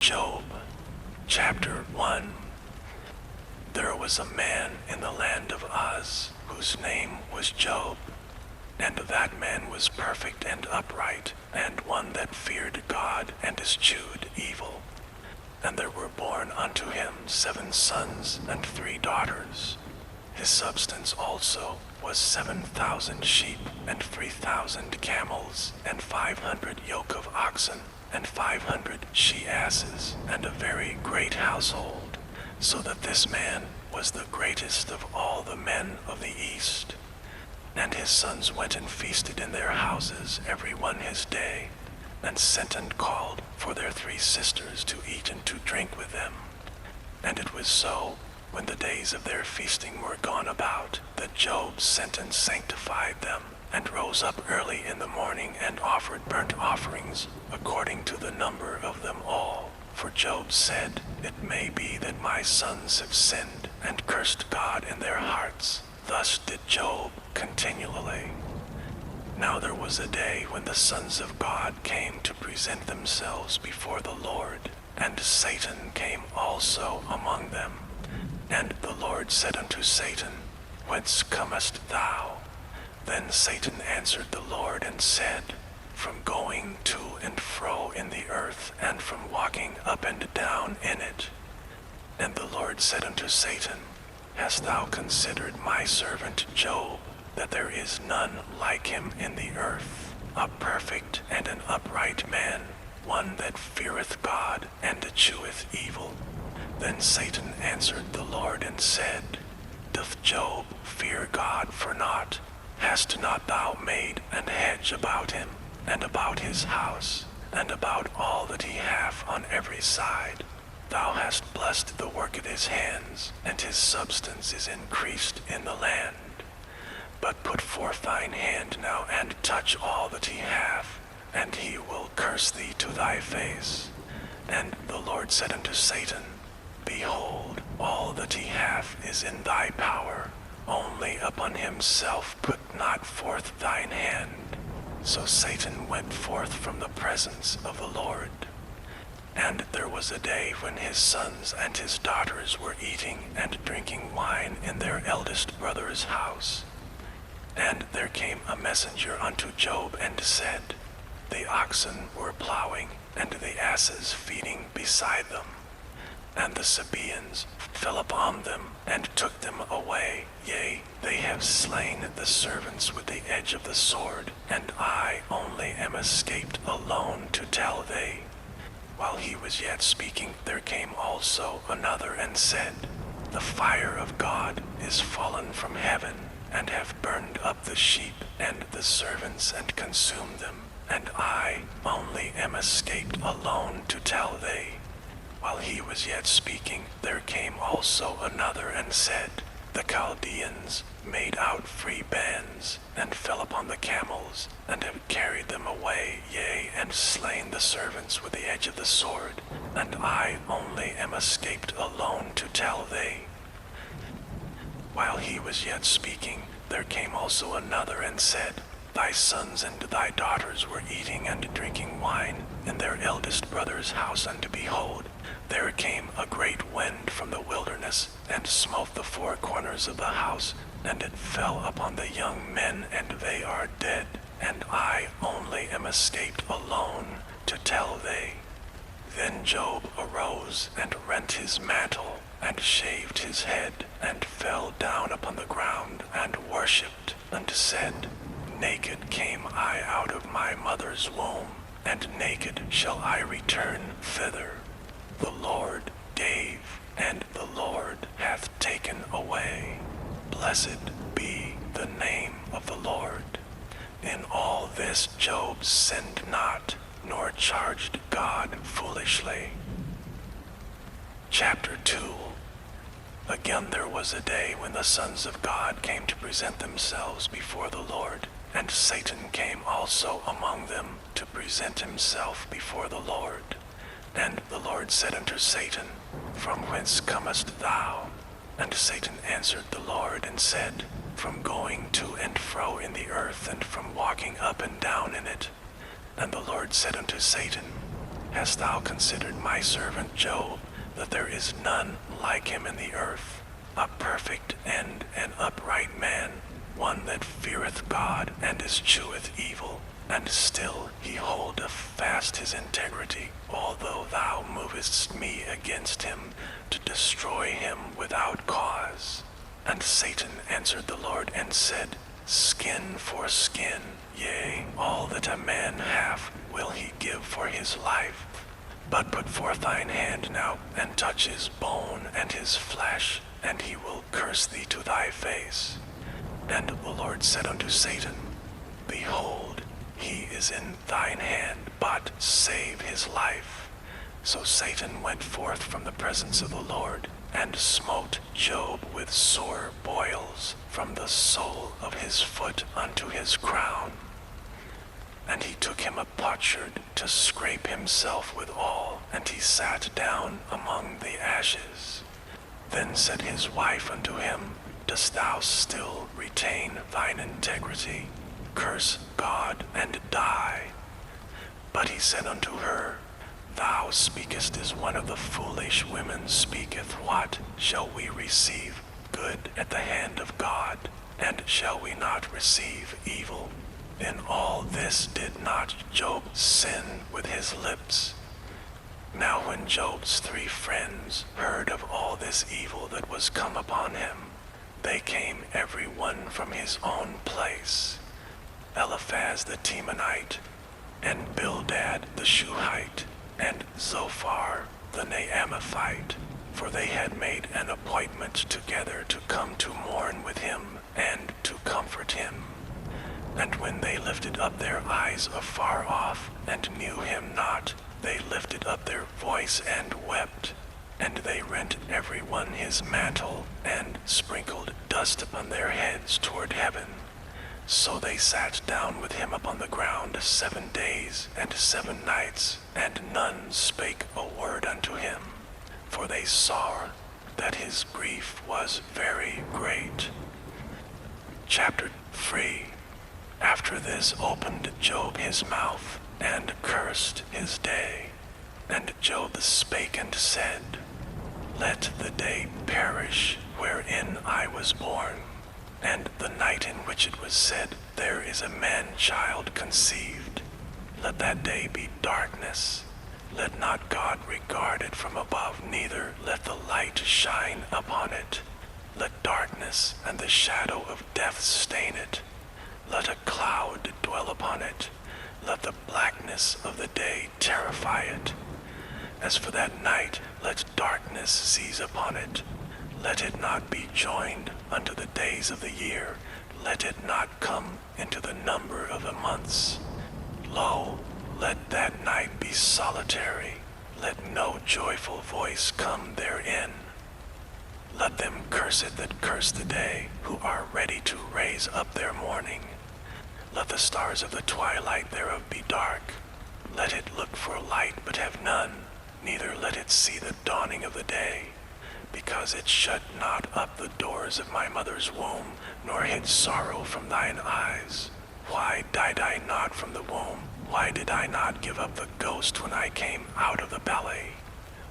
Job, chapter 1. There was a man in the land of Uz, whose name was Job, and that man was perfect and upright, and one that feared God and eschewed evil. And there were born unto him 7 sons and 3 daughters. His substance also was 7,000 sheep, and 3,000 camels, and 500 yoke of oxen, and 500 she-asses, and a very great household, so that this man was the greatest of all the men of the east. And his sons went and feasted in their houses, every one his day, and sent and called for their 3 sisters to eat and to drink with them. And it was so, when the days of their feasting were gone about, that Job sent and sanctified them, and rose up early in the morning and offered burnt offerings, according to the number of them all. For Job said, It may be that my sons have sinned, and cursed God in their hearts. Thus did Job continually. Now there was a day when the sons of God came to present themselves before the Lord, and Satan came also among them. And the Lord said unto Satan, Whence comest thou? Then Satan answered the Lord and said, From going to and fro in the earth, and from walking up and down in it. And the Lord said unto Satan, Hast thou considered my servant Job, that there is none like him in the earth, a perfect and an upright man, one that feareth God and escheweth evil? Then Satan answered the Lord and said, Doth Job fear God for naught? Hast not thou made an hedge about him, and about his house, and about all that he hath on every side? Thou hast blessed the work of his hands, and his substance is increased in the land. But put forth thine hand now, and touch all that he hath, and he will curse thee to thy face. And the Lord said unto Satan, Behold, all that he hath is in thy power, only upon himself put not forth thine hand. So Satan went forth from the presence of the Lord. And there was a day when his sons and his daughters were eating and drinking wine in their eldest brother's house. And there came a messenger unto Job and said, The oxen were plowing, and the asses feeding beside them. And the Sabaeans fell upon them, and took them away. Yea, they have slain the servants with the edge of the sword, and I only am escaped alone to tell thee. While he was yet speaking, there came also another and said, The fire of God is fallen from heaven, and have burned up the sheep and the servants, and consumed them, and I only am escaped alone to tell thee. While he was yet speaking, there came also another and said, The Chaldeans made out 3 bands, and fell upon the camels, and have carried them away, yea, and slain the servants with the edge of the sword, and I only am escaped alone to tell thee. While he was yet speaking, there came also another and said, Thy sons and thy daughters were eating and drinking wine in their eldest brother's house, and behold, there came a great wind from the wilderness, and smote the 4 corners of the house, and it fell upon the young men, and they are dead, and I only am escaped alone to tell thee. Then Job arose and rent his mantle, and shaved his head, and fell down upon the ground, and worshipped, and said, Naked came I out of my mother's womb, and naked shall I return thither. The Lord gave, and the Lord hath taken away. Blessed be the name of the Lord. In all this Job sinned not, nor charged God foolishly. Chapter 2. Again there was a day when the sons of God came to present themselves before the Lord, and Satan came also among them to present himself before the Lord. And the Lord said unto Satan, From whence comest thou? And Satan answered the Lord and said, From going to and fro in the earth, and from walking up and down in it. And the Lord said unto Satan, Hast thou considered my servant Job, that there is none like him in the earth, a perfect and an upright man, one that feareth God and escheweth evil, and still he holdeth fast his integrity, although thou movest me against him to destroy him without cause. And Satan answered the Lord and said, Skin for skin, yea, all that a man hath will he give for his life. But put forth thine hand now, and touch his bone and his flesh, and he will curse thee to thy face. And the Lord said unto Satan, Behold, he is in thine hand, but save his life. So Satan went forth from the presence of the Lord, and smote Job with sore boils from the sole of his foot unto his crown. And he took him a potsherd to scrape himself withal, and he sat down among the ashes. Then said his wife unto him, Dost thou still retain thine integrity? Curse God and die. But he said unto her, Thou speakest as one of the foolish women speaketh. What shall we receive good at the hand of God, and shall we not receive evil? In all this did not Job sin with his lips. Now when Job's 3 friends heard of all this evil that was come upon him, they came every one from his own place, Eliphaz the Temanite, and Bildad the Shuhite, and Zophar the Naamathite, for they had made an appointment together to come to mourn with him and to comfort him. And when they lifted up their eyes afar off and knew him not, they lifted up their voice and wept. And they rent every one his mantle, and sprinkled dust upon their heads toward heaven. So they sat down with him upon the ground 7 days and 7 nights, and none spake a word unto him, for they saw that his grief was very great. Chapter 3. After this opened Job his mouth, and cursed his day. And Job spake and said, Let the day perish wherein I was born, and the night in which it was said, There is a man-child conceived. Let that day be darkness. Let not God regard it from above, neither let the light shine upon it. Let darkness and the shadow of death stain it. Let a cloud dwell upon it. Let the blackness of the day terrify it. As for that night, let darkness seize upon it. Let it not be joined unto the days of the year. Let it not come into the number of the months. Lo, let that night be solitary. Let no joyful voice come therein. Let them curse it that curse the day, who are ready to raise up their mourning. Let the stars of the twilight thereof be dark. Let it look for light, but have none, neither let it see the dawning of the day. Because it shut not up the doors of my mother's womb, nor hid sorrow from thine eyes. Why died I not from the womb? Why did I not give up the ghost when I came out of the belly?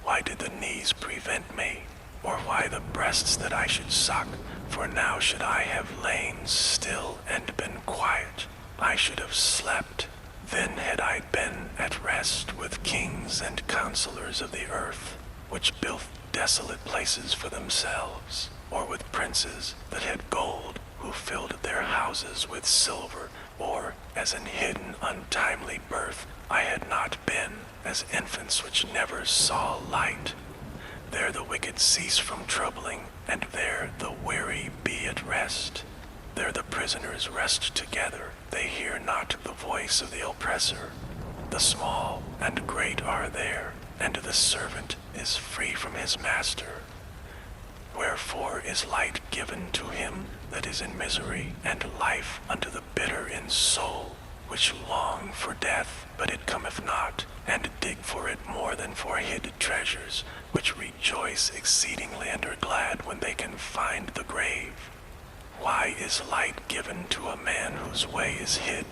Why did the knees prevent me? Or why the breasts that I should suck? For now should I have lain still and been quiet. I should have slept. Then had I been at rest with kings and counselors of the earth, which built desolate places for themselves, or with princes that had gold, who filled their houses with silver, or as an hidden untimely birth I had not been, as infants which never saw light. There the wicked cease from troubling, and there the weary be at rest. There the prisoners rest together, they hear not the voice of the oppressor. The small and great are there, and the servant is free from his master. Wherefore is light given to him that is in misery, and life unto the bitter in soul, which long for death, but it cometh not, and dig for it more than for hid treasures, which rejoice exceedingly and are glad when they can find the grave. Why is light given to a man whose way is hid,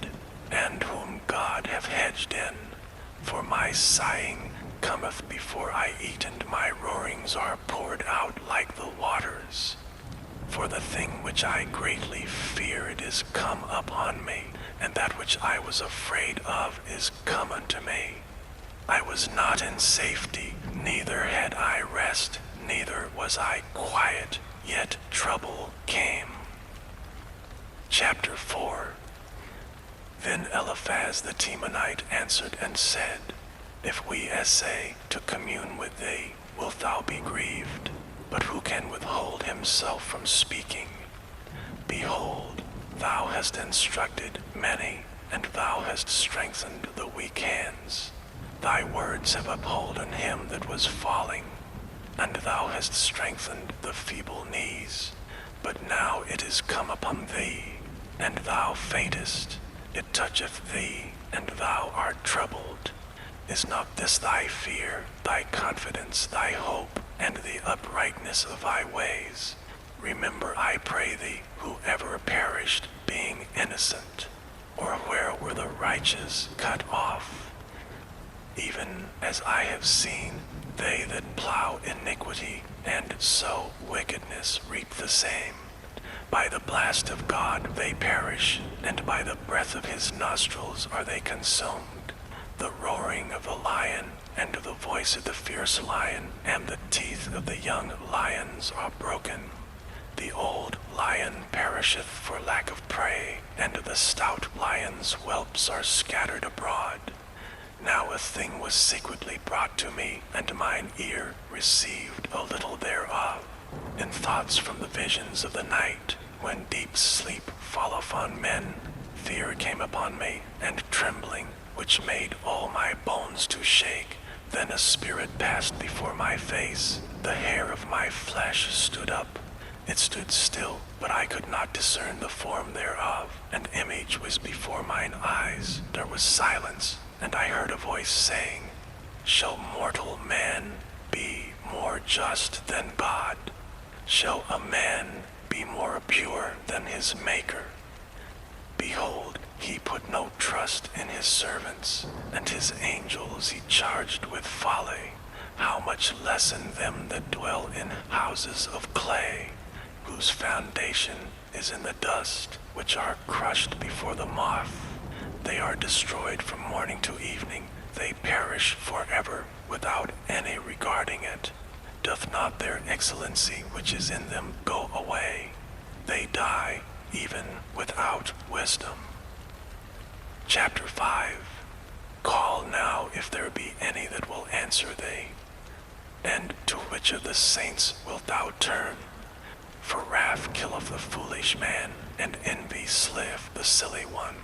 and whom God hath hedged in? For my sighing cometh before I eat, and my roarings are poured out like the waters. For the thing which I greatly feared is come upon me, and that which I was afraid of is come unto me. I was not in safety, neither had I rest, neither was I quiet, yet trouble came. Chapter 4. Then Eliphaz the Temanite answered and said, If we essay to commune with thee, wilt thou be grieved? But who can withhold himself from speaking? Behold, thou hast instructed many, and thou hast strengthened the weak hands. Thy words have upholden him that was falling, and thou hast strengthened the feeble knees. But now it is come upon thee, and thou faintest. It toucheth thee, and thou art troubled. Is not this thy fear, thy confidence, thy hope, and the uprightness of thy ways? Remember, I pray thee, whoever perished, being innocent, or where were the righteous cut off? Even as I have seen, they that plow iniquity and sow wickedness reap the same. By the blast of God they perish, and by the breath of his nostrils are they consumed. The roaring of the lion, and the voice of the fierce lion, and the teeth of the young lions are broken. The old lion perisheth for lack of prey, and the stout lion's whelps are scattered abroad. Now a thing was secretly brought to me, and mine ear received a little thereof. In thoughts from the visions of the night, when deep sleep falleth on men, fear came upon me, and trembling, which made all my bones to shake. Then a spirit passed before my face, the hair of my flesh stood up. It stood still, but I could not discern the form thereof. An image was before mine eyes. There was silence, and I heard a voice saying, Shall mortal man be more just than God? Shall a man be more pure than his Maker? Behold, he put no trust in his servants, and his angels he charged with folly. How much less in them that dwell in houses of clay, whose foundation is in the dust, which are crushed before the moth. They are destroyed from morning to evening. They perish forever, without any regarding it. Doth not their excellency which is in them go away? They die, even without wisdom. Chapter 5. Call now if there be any that will answer thee. And to which of the saints wilt thou turn? For wrath killeth the foolish man, and envy slayeth the silly one.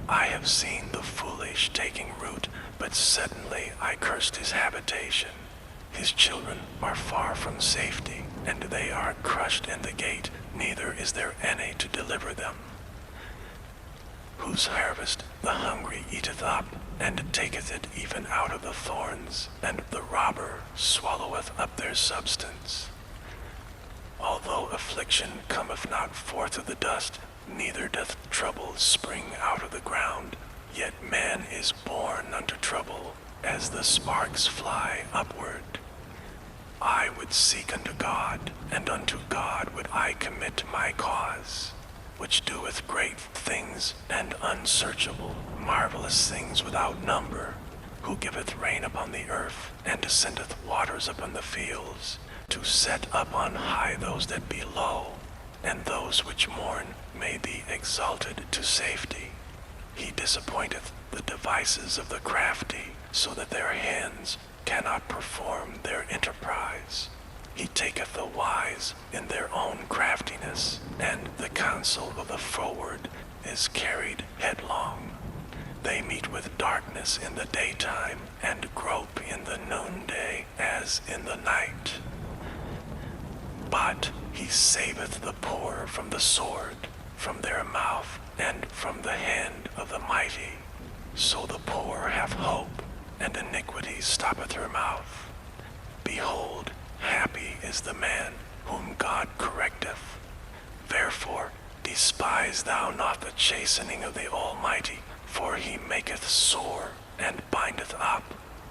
I have seen the foolish taking root, but suddenly I cursed his habitation. His children are far from safety, and they are crushed in the gate, neither is there any to deliver them. Whose harvest the hungry eateth up, and taketh it even out of the thorns, and the robber swalloweth up their substance. Although affliction cometh not forth of the dust, neither doth trouble spring out of the ground, yet man is born unto trouble, as the sparks fly upward. I would seek unto God, and unto God would I commit my cause, which doeth great things and unsearchable, marvelous things without number, who giveth rain upon the earth, and sendeth waters upon the fields, to set up on high those that be low, and those which mourn may be exalted to safety. He disappointeth the devices of the crafty, so that their hands cannot perform their enterprise. He taketh the wise in their own craftiness, and the counsel of the froward is carried headlong. They meet with darkness in the daytime, and grope in the noonday as in the night. But he saveth the poor from the sword, from their mouth, and from the hand of the mighty. So the poor have hope, and iniquity stoppeth her mouth. Behold, happy is the man whom God correcteth. Therefore despise thou not the chastening of the Almighty, for he maketh sore and bindeth bindeth up,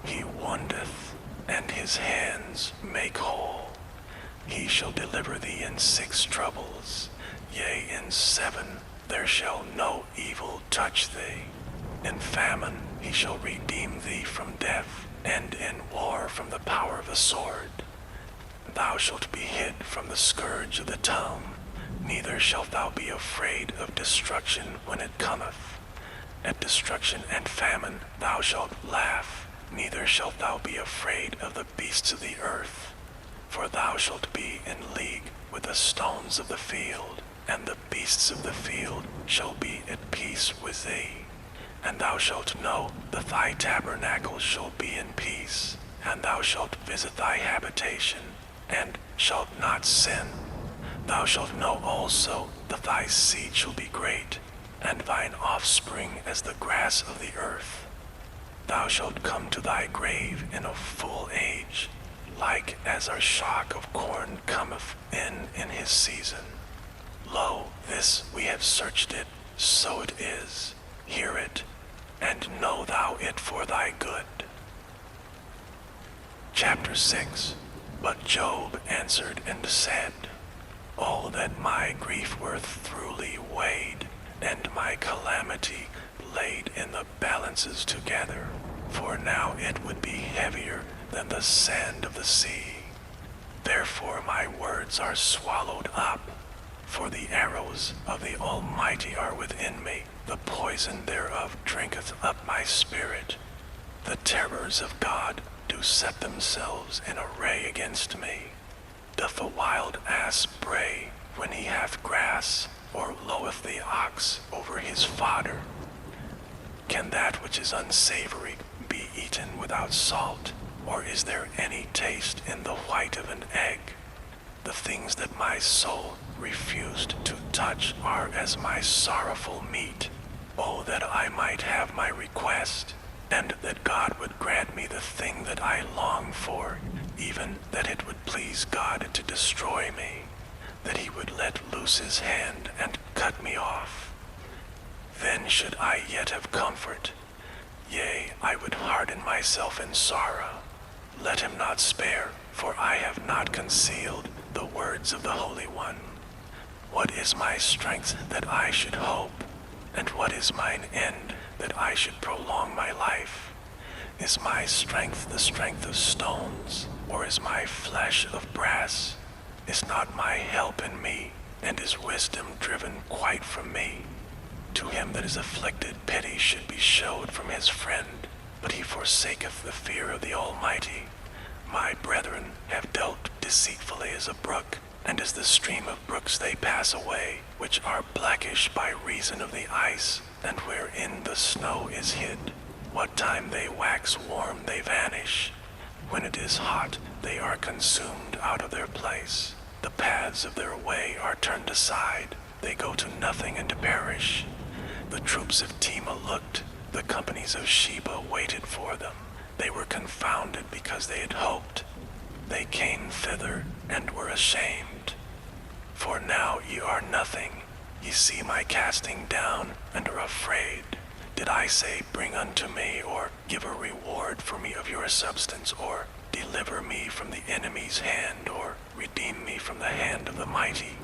he woundeth, and his hands make whole. He shall deliver thee in 6 troubles, yea, in 7 there shall no evil touch thee. In famine he shall redeem thee from death, and in war from the power of the sword. Thou shalt be hid from the scourge of the tongue, neither shalt thou be afraid of destruction when it cometh. At destruction and famine thou shalt laugh, neither shalt thou be afraid of the beasts of the earth. For thou shalt be in league with the stones of the field, and the beasts of the field shall be at peace with thee. And thou shalt know that thy tabernacle shall be in peace, and thou shalt visit thy habitation, and shalt not sin. Thou shalt know also that thy seed shall be great, and thine offspring as the grass of the earth. Thou shalt come to thy grave in a full age, like as our shock of corn cometh in his season. Lo, this we have searched it, so it is. Hear it, and know thou it for thy good. Chapter 6. But Job answered and said, Oh, that my grief were throughly weighed, and my calamity laid in the balances together, for now it would be heavier than the sand of the sea. Therefore my words are swallowed up, for the arrows of the Almighty are within me, the poison thereof drinketh up my spirit. The terrors of God do set themselves in array against me. Doth the wild ass bray when he hath grass, or loweth the ox over his fodder? Can that which is unsavory be eaten without salt, or is there any taste in the white of an egg? The things that my soul refused to touch are as my sorrowful meat. Oh, that I might have my request, and that God would grant me the thing that I long for, even that it would please God to destroy me, that he would let loose his hand and cut me off. Then should I yet have comfort, yea, I would harden myself in sorrow. Let him not spare, for I have not concealed the words of the Holy One. What is my strength that I should hope, and what is mine end that I should prolong my life? Is my strength the strength of stones, or is my flesh of brass? Is not my help in me, and is wisdom driven quite from me? To him that is afflicted pity should be showed from his friend, but he forsaketh the fear of the Almighty. My brethren have dealt deceitfully as a brook, and as the stream of brooks they pass away, which are blackish by reason of the ice, and wherein the snow is hid. What time they wax warm they vanish. When it is hot they are consumed out of their place. The paths of their way are turned aside. They go to nothing and perish. The troops of Tema looked. The companies of Sheba waited for them. They were confounded because they had hoped. They came thither and were ashamed. For now ye are nothing. Ye see my casting down and are afraid. Did I say, bring unto me, or give a reward for me of your substance, or deliver me from the enemy's hand, or redeem me from the hand of the mighty?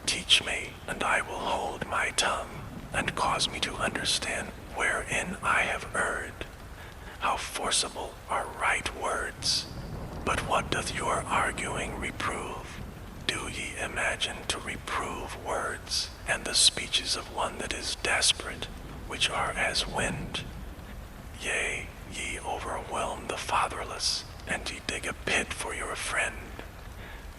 Teach me, and I will hold my tongue, and cause me to understand wherein I have erred. How forcible are right words! But what doth your arguing reprove? Do ye imagine to reprove words, and the speeches of one that is desperate, which are as wind? Yea, ye overwhelm the fatherless, and ye dig a pit for your friend.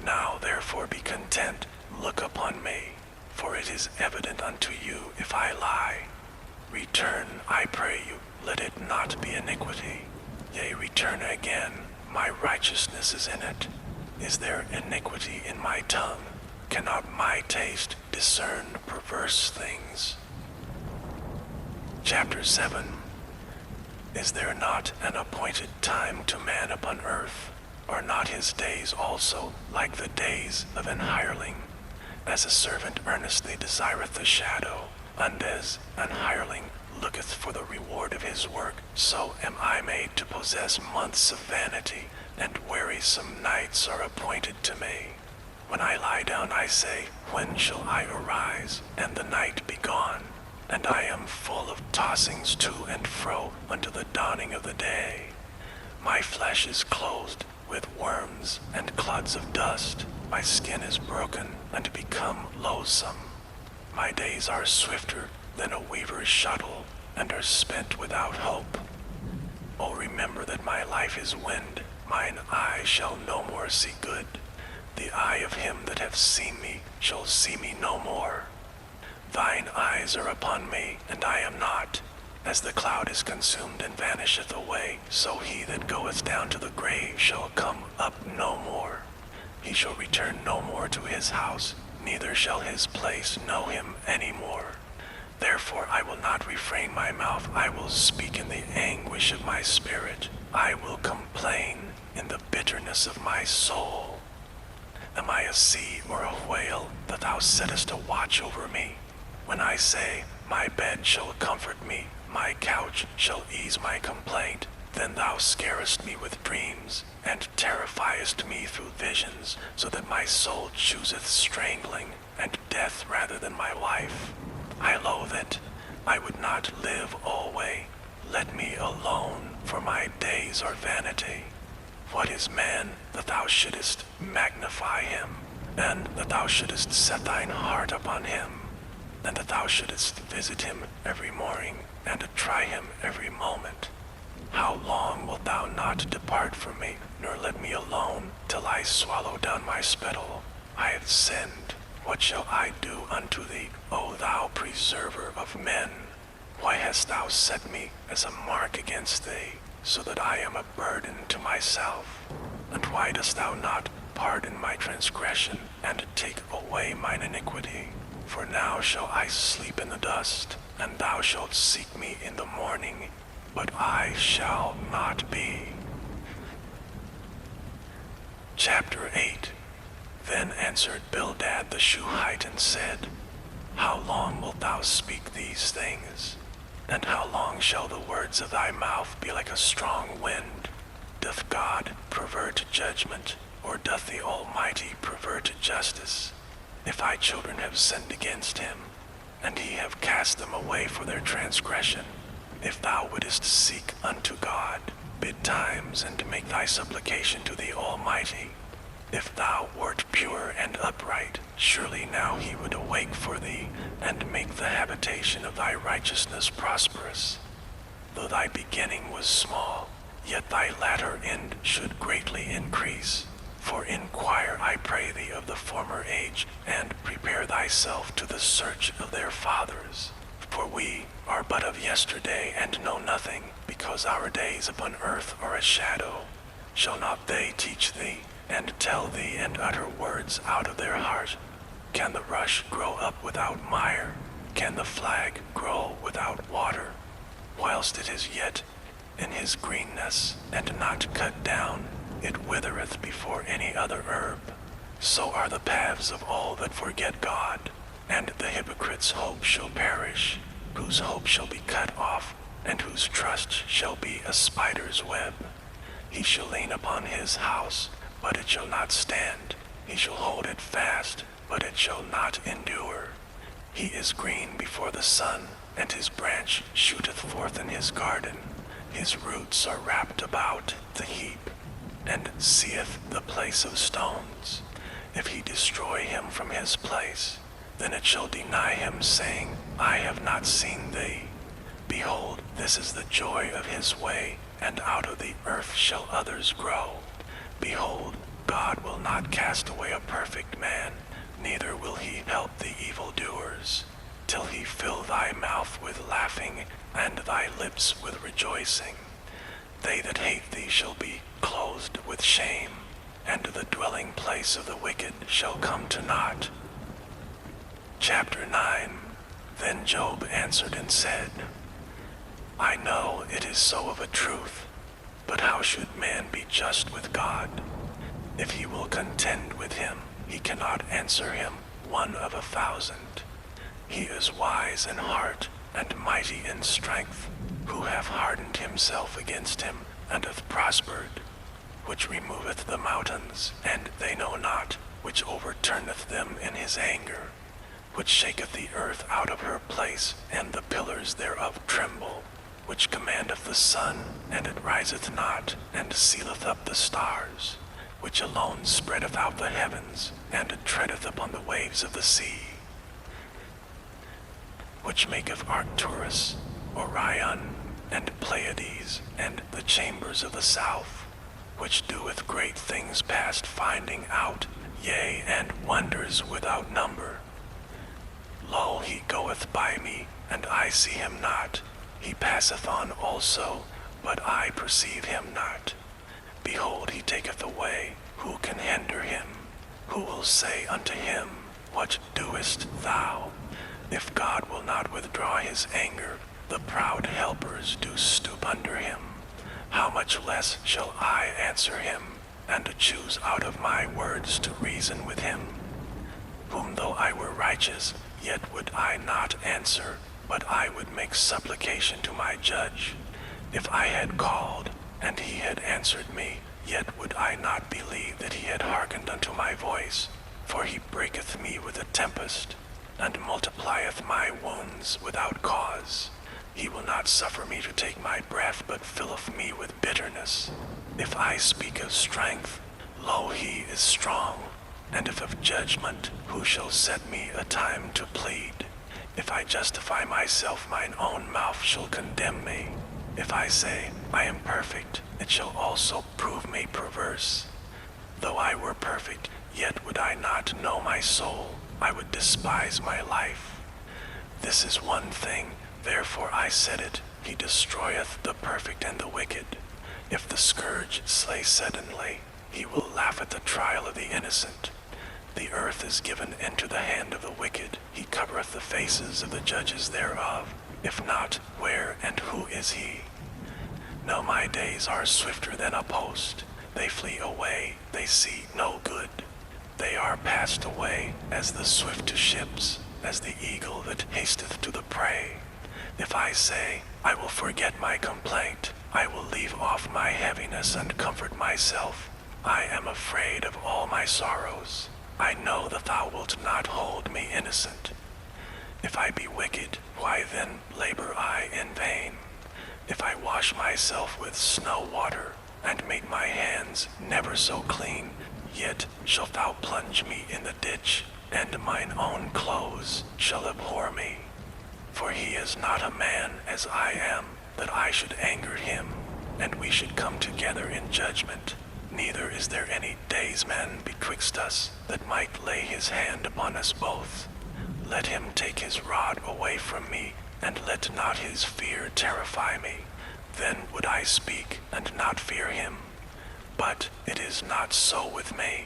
Now therefore be content, look upon me, for it is evident unto you if I lie. Return, I pray you, let it not be iniquity. Yea, return again, my righteousness is in it. Is there iniquity in my tongue? Cannot my taste discern perverse things? Chapter 7. Is there not an appointed time to man upon earth? Are not his days also like the days of an hireling? As a servant earnestly desireth the shadow, and as an hireling looketh for the reward of his work, so am I made to possess months of vanity, and wearisome nights are appointed to me. When I lie down, I say, when shall I arise, and the night be gone? And I am full of tossings to and fro unto the dawning of the day. My flesh is clothed with worms and clods of dust. My skin is broken and become loathsome. My days are swifter than a weaver's shuttle, and are spent without hope. Oh, remember that my life is wind. Mine eye shall no more see good. The eye of him that hath seen me shall see me no more. Thine eyes are upon me, and I am not. As the cloud is consumed and vanisheth away, so he that goeth down to the grave shall come up no more. He shall return no more to his house, neither shall his place know him any more. Therefore I will not refrain my mouth, I will speak in the anguish of my spirit. I will complain in the bitterness of my soul. Am I a sea or a whale that thou settest a watch over me? When I say, my bed shall comfort me, my couch shall ease my complaint, then thou scarest me with dreams, and terrifiest me through visions, so that my soul chooseth strangling, and death rather than my life. I loathe it. I would not live alway. Let me alone, for my days are vanity. What is man, that thou shouldest magnify him, and that thou shouldest set thine heart upon him, and that thou shouldest visit him every morning, and try him every moment? How long wilt thou not depart from me, nor let me alone, till I swallow down my spittle? I have sinned. What shall I do unto thee, O thou preserver of men? Why hast thou set me as a mark against thee, so that I am a burden to myself? And why dost thou not pardon my transgression, and take away mine iniquity? For now shall I sleep in the dust, and thou shalt seek me in the morning, but I shall not be. Chapter 8. Then answered Bildad the Shuhite and said, How long wilt thou speak these things? And how long shall the words of thy mouth be like a strong wind? Doth God pervert judgment, or doth the Almighty pervert justice? If thy children have sinned against him, and he have cast them away for their transgression, if thou wouldest seek unto God, bid times and make thy supplication to the Almighty. If thou wert pure and upright, surely now he would awake for thee, and make the habitation of thy righteousness prosperous. Though thy beginning was small, yet thy latter end should greatly increase. For inquire, I pray thee, of the former age, and prepare thyself to the search of their fathers. For we are but of yesterday, and know nothing, because our days upon earth are a shadow. Shall not they teach thee, and tell thee, and utter words out of their heart? Can the rush grow up without mire? Can the flag grow without water? Whilst it is yet in his greenness, and not cut down, it withereth before any other herb. So are the paths of all that forget God, and the hypocrite's hope shall perish, whose hope shall be cut off, and whose trust shall be a spider's web. He shall lean upon his house, but it shall not stand. He shall hold it fast, but it shall not endure. He is green before the sun, and his branch shooteth forth in his garden. His roots are wrapped about the heap, and seeth the place of stones. If he destroy him from his place, then it shall deny him, saying, I have not seen thee. Behold, this is the joy of his way, and out of the earth shall others grow. Behold, God will not cast away a perfect man, neither will he help the evildoers, till he fill thy mouth with laughing, and thy lips with rejoicing. They that hate thee shall be clothed with shame, and the dwelling place of the wicked shall come to naught. Chapter 9. Then Job answered and said, I know it is so of a truth, but how should man be just with God? If he will contend with him, he cannot answer him 1 of 1,000. He is wise in heart, and mighty in strength, who hath hardened himself against him, and hath prospered, which removeth the mountains, and they know not, which overturneth them in his anger, which shaketh the earth out of her place, and the pillars thereof tremble, which commandeth the sun, and it riseth not, and sealeth up the stars, which alone spreadeth out the heavens, and treadeth upon the waves of the sea, which maketh Arcturus, Orion, and Pleiades, and the chambers of the south, which doeth great things past finding out, yea, and wonders without number. Lo, he goeth by me, and I see him not. He passeth on also, but I perceive him not. Behold, he taketh away, who can hinder him? Who will say unto him, What doest thou? If God will not withdraw his anger, the proud helpers do stoop under him. How much less shall I answer him, and choose out of my words to reason with him? Whom though I were righteous, yet would I not answer, but I would make supplication to my judge. If I had called, and he had answered me, yet would I not believe that he had hearkened unto my voice. For he breaketh me with a tempest, and multiplieth my wounds without cause. He will not suffer me to take my breath, but filleth me with bitterness. If I speak of strength, lo, he is strong. And if of judgment, who shall set me a time to plead? If I justify myself, mine own mouth shall condemn me. If I say, I am perfect, it shall also prove me perverse. Though I were perfect, yet would I not know my soul. I would despise my life. This is one thing, therefore I said it, he destroyeth the perfect and the wicked. If the scourge slay suddenly, he will laugh at the trial of the innocent. The earth is given into the hand of the wicked. He covereth the faces of the judges thereof. If not, where and who is he? Now my days are swifter than a post. They flee away, they see no good. They are passed away as the swift to ships, as the eagle that hasteth to the prey. If I say, I will forget my complaint, I will leave off my heaviness and comfort myself. I am afraid of all my sorrows. I know that thou wilt not hold me innocent. If I be wicked, why then labor I in vain? If I wash myself with snow water, and make my hands never so clean, yet shalt thou plunge me in the ditch, and mine own clothes shall abhor me. For he is not a man as I am, that I should anger him, and we should come together in judgment. Neither is there any daysman betwixt us, that might lay his hand upon us both. Let him take his rod away from me, and let not his fear terrify me. Then would I speak, and not fear him. But it is not so with me.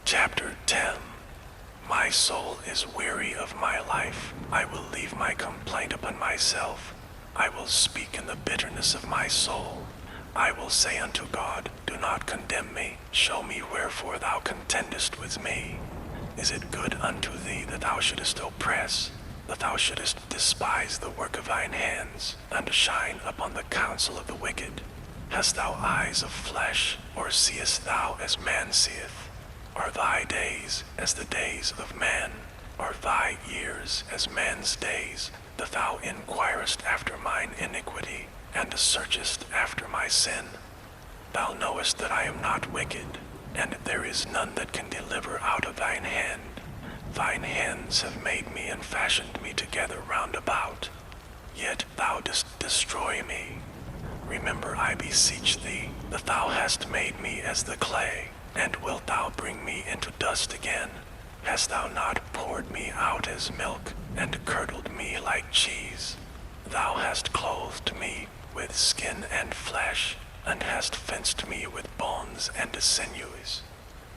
Chapter 10. My soul is weary of my life. I will leave my complaint upon myself. I will speak in the bitterness of my soul. I will say unto God, do not condemn me. Show me wherefore thou contendest with me. Is it good unto thee that thou shouldest oppress, that thou shouldest despise the work of thine hands, and shine upon the counsel of the wicked? Hast thou eyes of flesh, or seest thou as man seeth? Are thy days as the days of man? Are thy years as man's days, that thou inquirest after mine iniquity, and searchest after my sin? Thou knowest that I am not wicked, and there is none that can deliver out of thine hand. Thine hands have made me and fashioned me together round about. Yet thou dost destroy me. Remember, I beseech thee, that thou hast made me as the clay, and wilt thou bring me into dust again? Hast thou not poured me out as milk, and curdled me like cheese? Thou hast clothed me with skin and flesh, and hast fenced me with bones and sinews.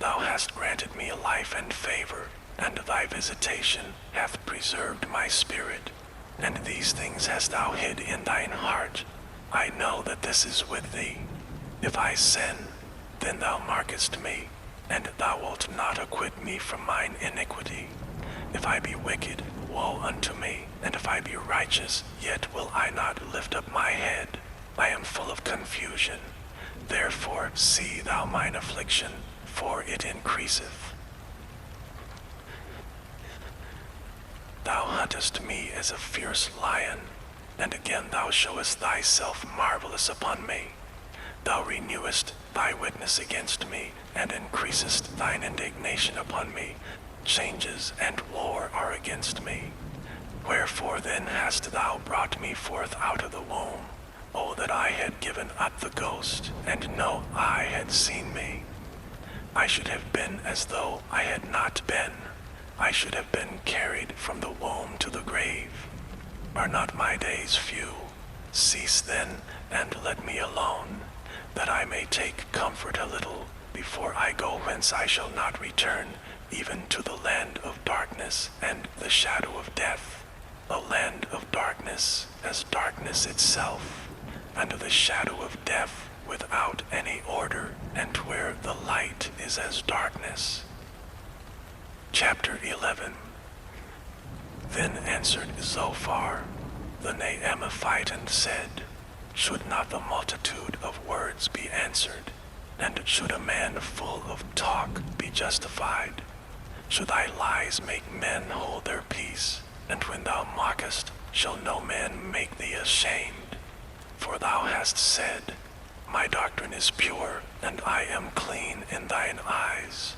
Thou hast granted me life and favor, and thy visitation hath preserved my spirit. And these things hast thou hid in thine heart. I know that this is with thee. If I sin, then thou markest me, and thou wilt not acquit me from mine iniquity. If I be wicked, woe unto me, and if I be righteous, yet will I not lift up my head. I am full of confusion. Therefore see thou mine affliction, for it increaseth. Thou huntest me as a fierce lion, and again thou showest thyself marvelous upon me. Thou renewest thy witness against me, and increasest thine indignation upon me. Changes and war are against me. Wherefore then hast thou brought me forth out of the womb? Oh, that I had given up the ghost, and no eye had seen me. I should have been as though I had not been. I should have been carried from the womb to the grave. Are not my days few? Cease then, and let me alone, that I may take comfort a little, before I go whence I shall not return, even to the land of darkness and the shadow of death, a land of darkness as darkness itself, and the shadow of death without any order, and where the light is as darkness. Chapter 11. Then answered Zophar, the Naamathite, and said, Should not the multitude of words be answered? And should a man full of talk be justified? Should thy lies make men hold their peace? And when thou mockest, shall no man make thee ashamed? For thou hast said, My doctrine is pure, and I am clean in thine eyes.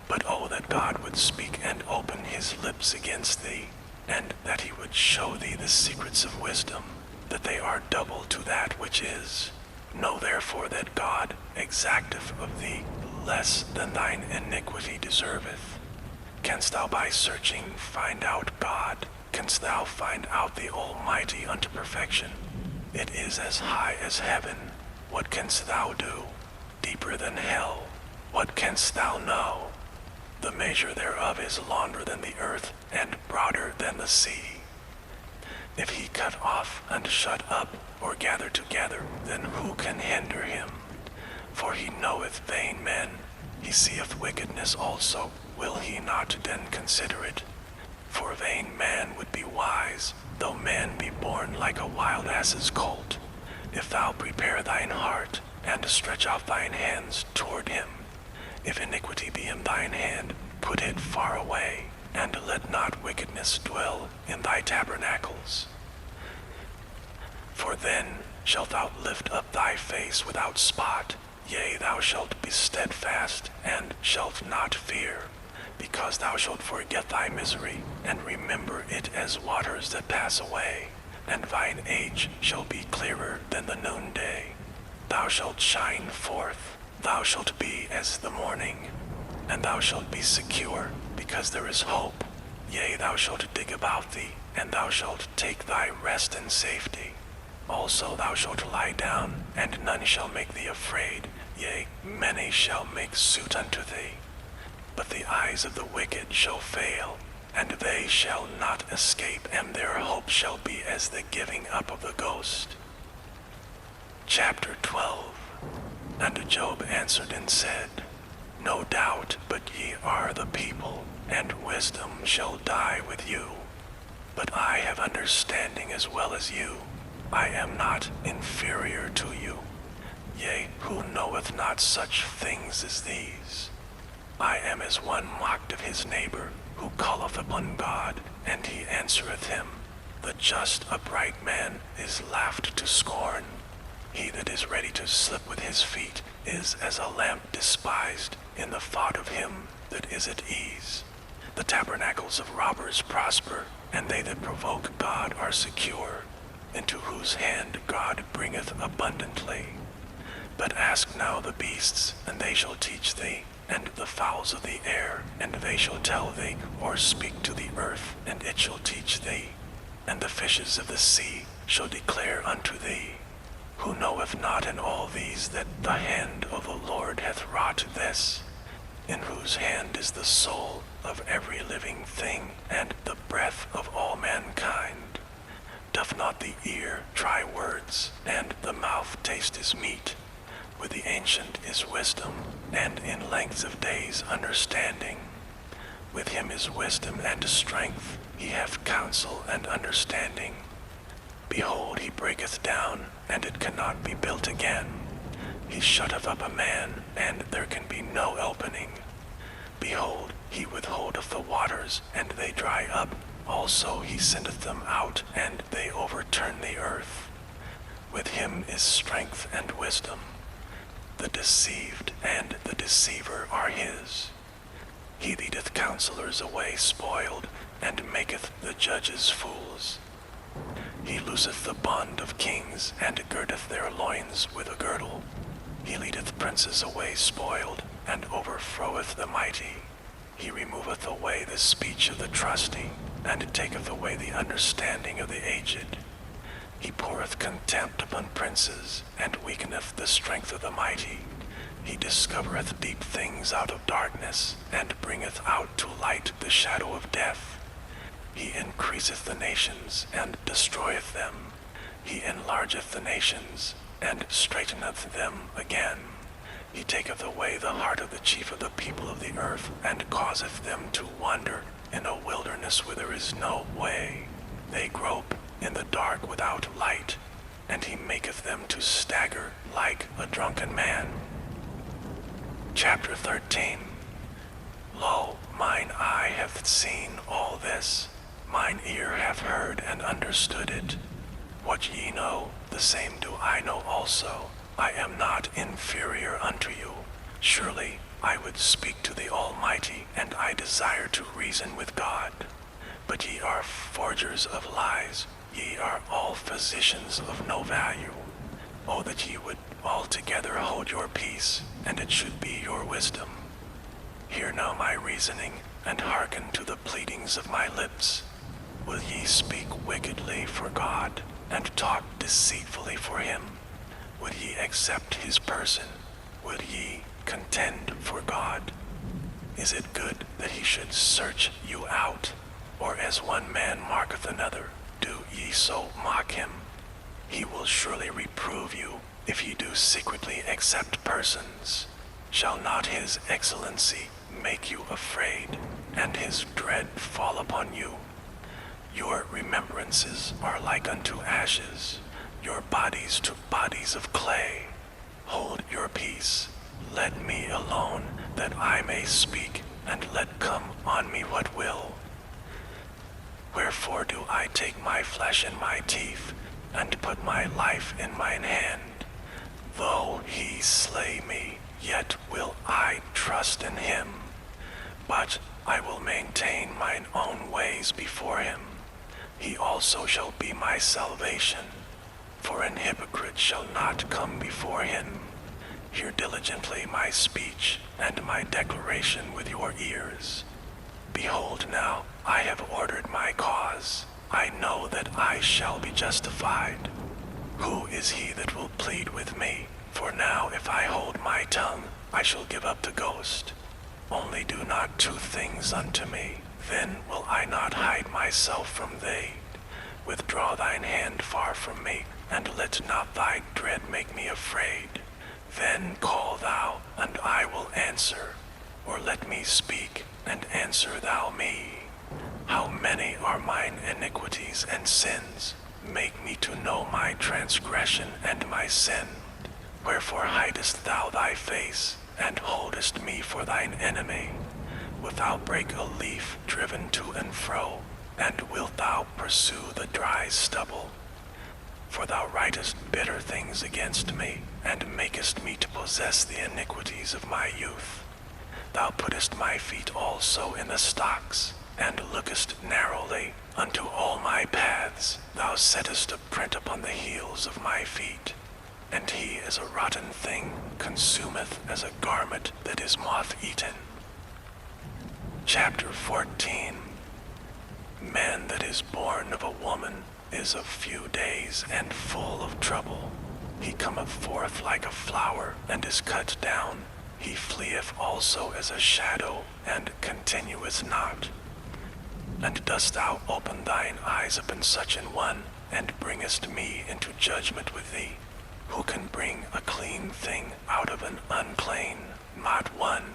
But oh, that God would speak and open his lips against thee, and that he would show thee the secrets of wisdom, that they are double to that which is. Know therefore that God exacteth of thee less than thine iniquity deserveth. Canst thou by searching find out God? Canst thou find out the Almighty unto perfection? It is as high as heaven. What canst thou do? Deeper than hell. What canst thou know? The measure thereof is longer than the earth, and broader than the sea. If he cut off and shut up, or gather together, then who can hinder him? For he knoweth vain men, he seeth wickedness also, will he not then consider it? For vain man would be wise, though man be born like a wild ass's colt. If thou prepare thine heart, and stretch out thine hands toward him, if iniquity be in thine hand, put it far away, and let not wickedness dwell in thy tabernacles. For then shalt thou lift up thy face without spot, yea, thou shalt be steadfast, and shalt not fear, because thou shalt forget thy misery, and remember it as waters that pass away, and thine age shall be clearer than the noonday. Thou shalt shine forth, thou shalt be as the morning, and thou shalt be secure, because there is hope. Yea, thou shalt dig about thee, and thou shalt take thy rest in safety. Also thou shalt lie down, and none shall make thee afraid. Yea, many shall make suit unto thee. But the eyes of the wicked shall fail, and they shall not escape, and their hope shall be as the giving up of the ghost. Chapter 12. And Job answered and said, No doubt, but ye are the people, and wisdom shall die with you. But I have understanding as well as you. I am not inferior to you. Yea, who knoweth not such things as these? I am as one mocked of his neighbor, who calleth upon God, and he answereth him. The just upright man is laughed to scorn. He that is ready to slip with his feet is as a lamp despised in the thought of him that is at ease. The tabernacles of robbers prosper, and they that provoke God are secure, into whose hand God bringeth abundantly. But ask now the beasts, and they shall teach thee, and the fowls of the air, and they shall tell thee, or speak to the earth, and it shall teach thee, and the fishes of the sea shall declare unto thee. Who knoweth not in all these that the hand of the Lord hath wrought this, in whose hand is the soul of every living thing, and the breath of all mankind? Doth not the ear try words, and the mouth taste his meat? With the ancient is wisdom, and in length of days understanding. with him is wisdom and strength, he hath counsel and understanding. Behold, he breaketh down, and it cannot be built again. He shutteth up a man, and there can be no opening. Behold, he withholdeth the waters, and they dry up. Also he sendeth them out, and they overturn the earth. With him is strength and wisdom. The deceived and the deceiver are his. He leadeth counselors away spoiled, and maketh the judges fools. He looseth the bond of kings, and girdeth their loins with a girdle. He leadeth princes away spoiled, and overthroweth the mighty. He removeth away the speech of the trusty, and taketh away the understanding of the aged. He poureth contempt upon princes, and weakeneth the strength of the mighty. He discovereth deep things out of darkness, and bringeth out to light the shadow of death. He increaseth the nations, and destroyeth them. He enlargeth the nations, and straighteneth them again. He taketh away the heart of the chief of the people of the earth, and causeth them to wander in a wilderness where there is no way. They grope in the dark without light, and he maketh them to stagger like a drunken man. Chapter 13. Lo, mine eye hath seen all this, mine ear hath heard and understood it. What ye know, the same do I know also. I am not inferior unto you. Surely I would speak to the Almighty, and I desire to reason with God. But ye are forgers of lies, ye are all physicians of no value. Oh, that ye would altogether hold your peace, and it should be your wisdom. Hear now my reasoning, and hearken to the pleadings of my lips. Will ye speak wickedly for God, and talk deceitfully for him? Would ye accept his person? Would ye contend for God? Is it good that he should search you out? Or as one man marketh another, do ye so mock him? He will surely reprove you, if ye do secretly accept persons. Shall not his excellency make you afraid, and his dread fall upon you? Your remembrances are like unto ashes, your bodies to bodies of clay. Hold your peace, let me alone, that I may speak, and let come on me what will. Wherefore do I take my flesh in my teeth, and put my life in mine hand? Though he slay me, yet will I trust in him. But I will maintain mine own ways before him. He also shall be my salvation. For an hypocrite shall not come before him. Hear diligently my speech, and my declaration with your ears. Behold now, I have ordered my cause. I know that I shall be justified. Who is he that will plead with me? For now if I hold my tongue, I shall give up the ghost. Only do not two things unto me, then will I not hide myself from thee. Withdraw thine hand far from me, and let not thy dread make me afraid. Then call thou, and I will answer, or let me speak, and answer thou me. How many are mine iniquities and sins? Make me to know my transgression and my sin. Wherefore hidest thou thy face, and holdest me for thine enemy? Wilt thou break a leaf driven to and fro, and wilt thou pursue the dry stubble? For thou writest bitter things against me, and makest me to possess the iniquities of my youth. Thou puttest my feet also in the stocks, and lookest narrowly unto all my paths. Thou settest a print upon the heels of my feet. And he as a rotten thing consumeth as a garment that is moth-eaten. Chapter 14. Man that is born of a woman is of few days and full of trouble. He cometh forth like a flower, and is cut down. He fleeth also as a shadow, and continueth not. And dost thou open thine eyes upon such an one, and bringest me into judgment with thee? Who can bring a clean thing out of an unclean? Not one.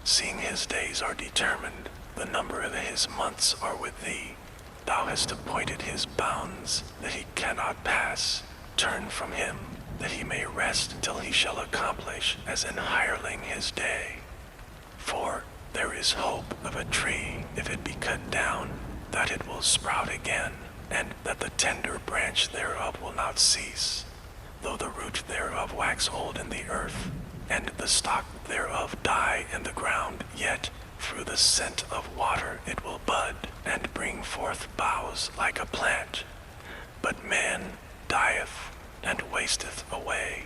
Seeing his days are determined, the the number of his months are with thee. Thou hast appointed his bounds, that he cannot pass. Turn from him, that he may rest till he shall accomplish as an hireling his day. For there is hope of a tree, if it be cut down, that it will sprout again, and that the tender branch thereof will not cease. Though the root thereof wax old in the earth, and the stock thereof die in the ground, yet through the scent of water it will bud, and bring forth boughs like a plant. But man dieth, and wasteth away.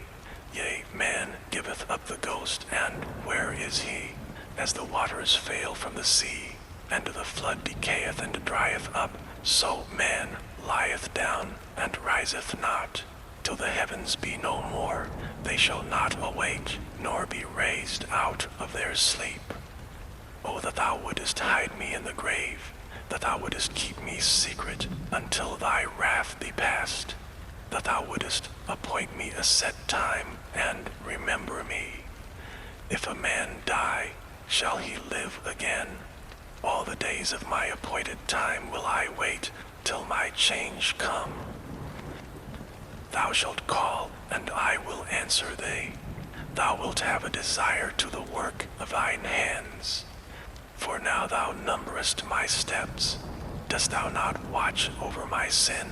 Yea, man giveth up the ghost, and where is he? As the waters fail from the sea, and the flood decayeth and drieth up, so man lieth down, and riseth not. Till the heavens be no more, they shall not awake, nor be raised out of their sleep. O that thou wouldest hide me in the grave, that thou wouldest keep me secret until thy wrath be past, that thou wouldest appoint me a set time, and remember me. If a man die, shall he live again? All the days of my appointed time will I wait, till my change come. Thou shalt call, and I will answer thee. Thou wilt have a desire to the work of thine hands. For now thou numberest my steps. Dost thou not watch over my sin?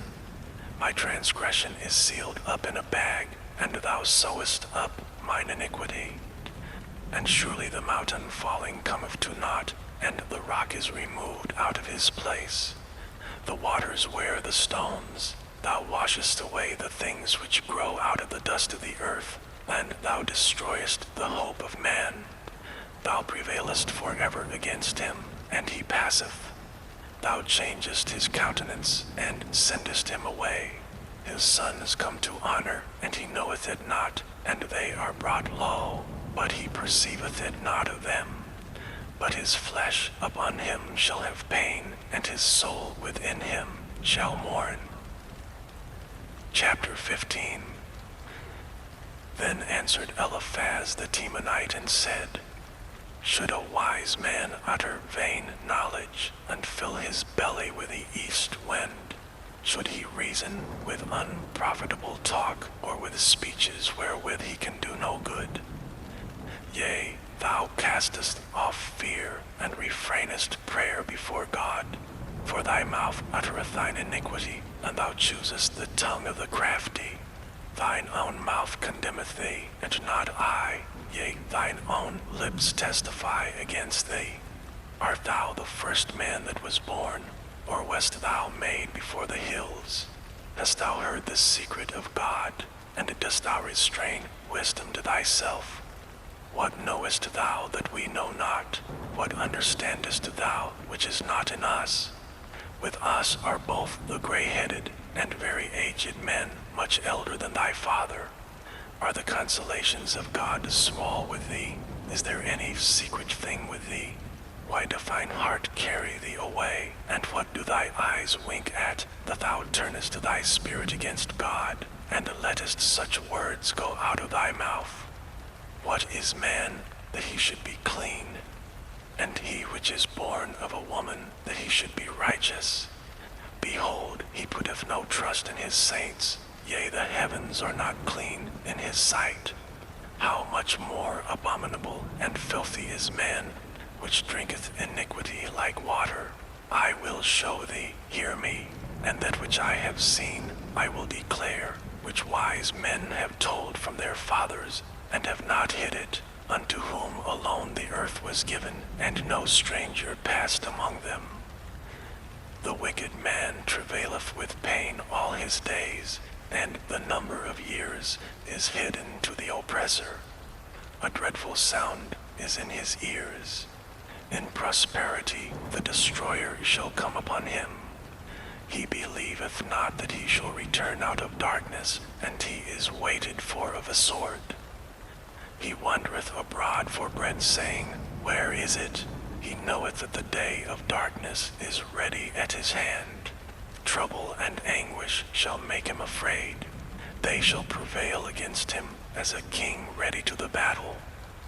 My transgression is sealed up in a bag, and thou sewest up mine iniquity. And surely the mountain falling cometh to naught, and the rock is removed out of his place. The waters wear the stones. Thou washest away the things which grow out of the dust of the earth, and thou destroyest the hope of man. Thou prevailest forever against him, and he passeth. Thou changest his countenance, and sendest him away. His sons come to honor, and he knoweth it not, and they are brought low, but he perceiveth it not of them. But his flesh upon him shall have pain, and his soul within him shall mourn. Chapter 15. Then answered Eliphaz the Temanite and said, Should a wise man utter vain knowledge, and fill his belly with the east wind? Should he reason with unprofitable talk, or with speeches wherewith he can do no good? Yea, thou castest off fear, and refrainest prayer before God. For thy mouth uttereth thine iniquity, and thou choosest the tongue of the crafty. Thine own mouth condemneth thee, and not I. Yea, thine own lips testify against thee. Art thou the first man that was born, or wast thou made before the hills? Hast thou heard the secret of God, and dost thou restrain wisdom to thyself? What knowest thou that we know not? What understandest thou which is not in us? With us are both the gray-headed and very aged men, much elder than thy father. Are the consolations of God small with thee? Is there any secret thing with thee? Why doth thine heart carry thee away? And what do thy eyes wink at, that thou turnest thy spirit against God, and lettest such words go out of thy mouth? What is man, that he should be clean? And he which is born of a woman, that he should be righteous? Behold, he putteth no trust in his saints, yea, the heavens are not clean in his sight. How much more abominable and filthy is man, which drinketh iniquity like water? I will show thee, hear me, and that which I have seen I will declare, which wise men have told from their fathers, and have not hid it, unto whom alone the earth was given, and no stranger passed among them. The wicked man travaileth with pain all his days, and the number of years is hidden to the oppressor. A dreadful sound is in his ears. In prosperity the destroyer shall come upon him. He believeth not that he shall return out of darkness, and he is waited for of a sword. He wandereth abroad for bread, saying, Where is it? He knoweth that the day of darkness is ready at his hand. Trouble and anguish shall make him afraid. They shall prevail against him as a king ready to the battle.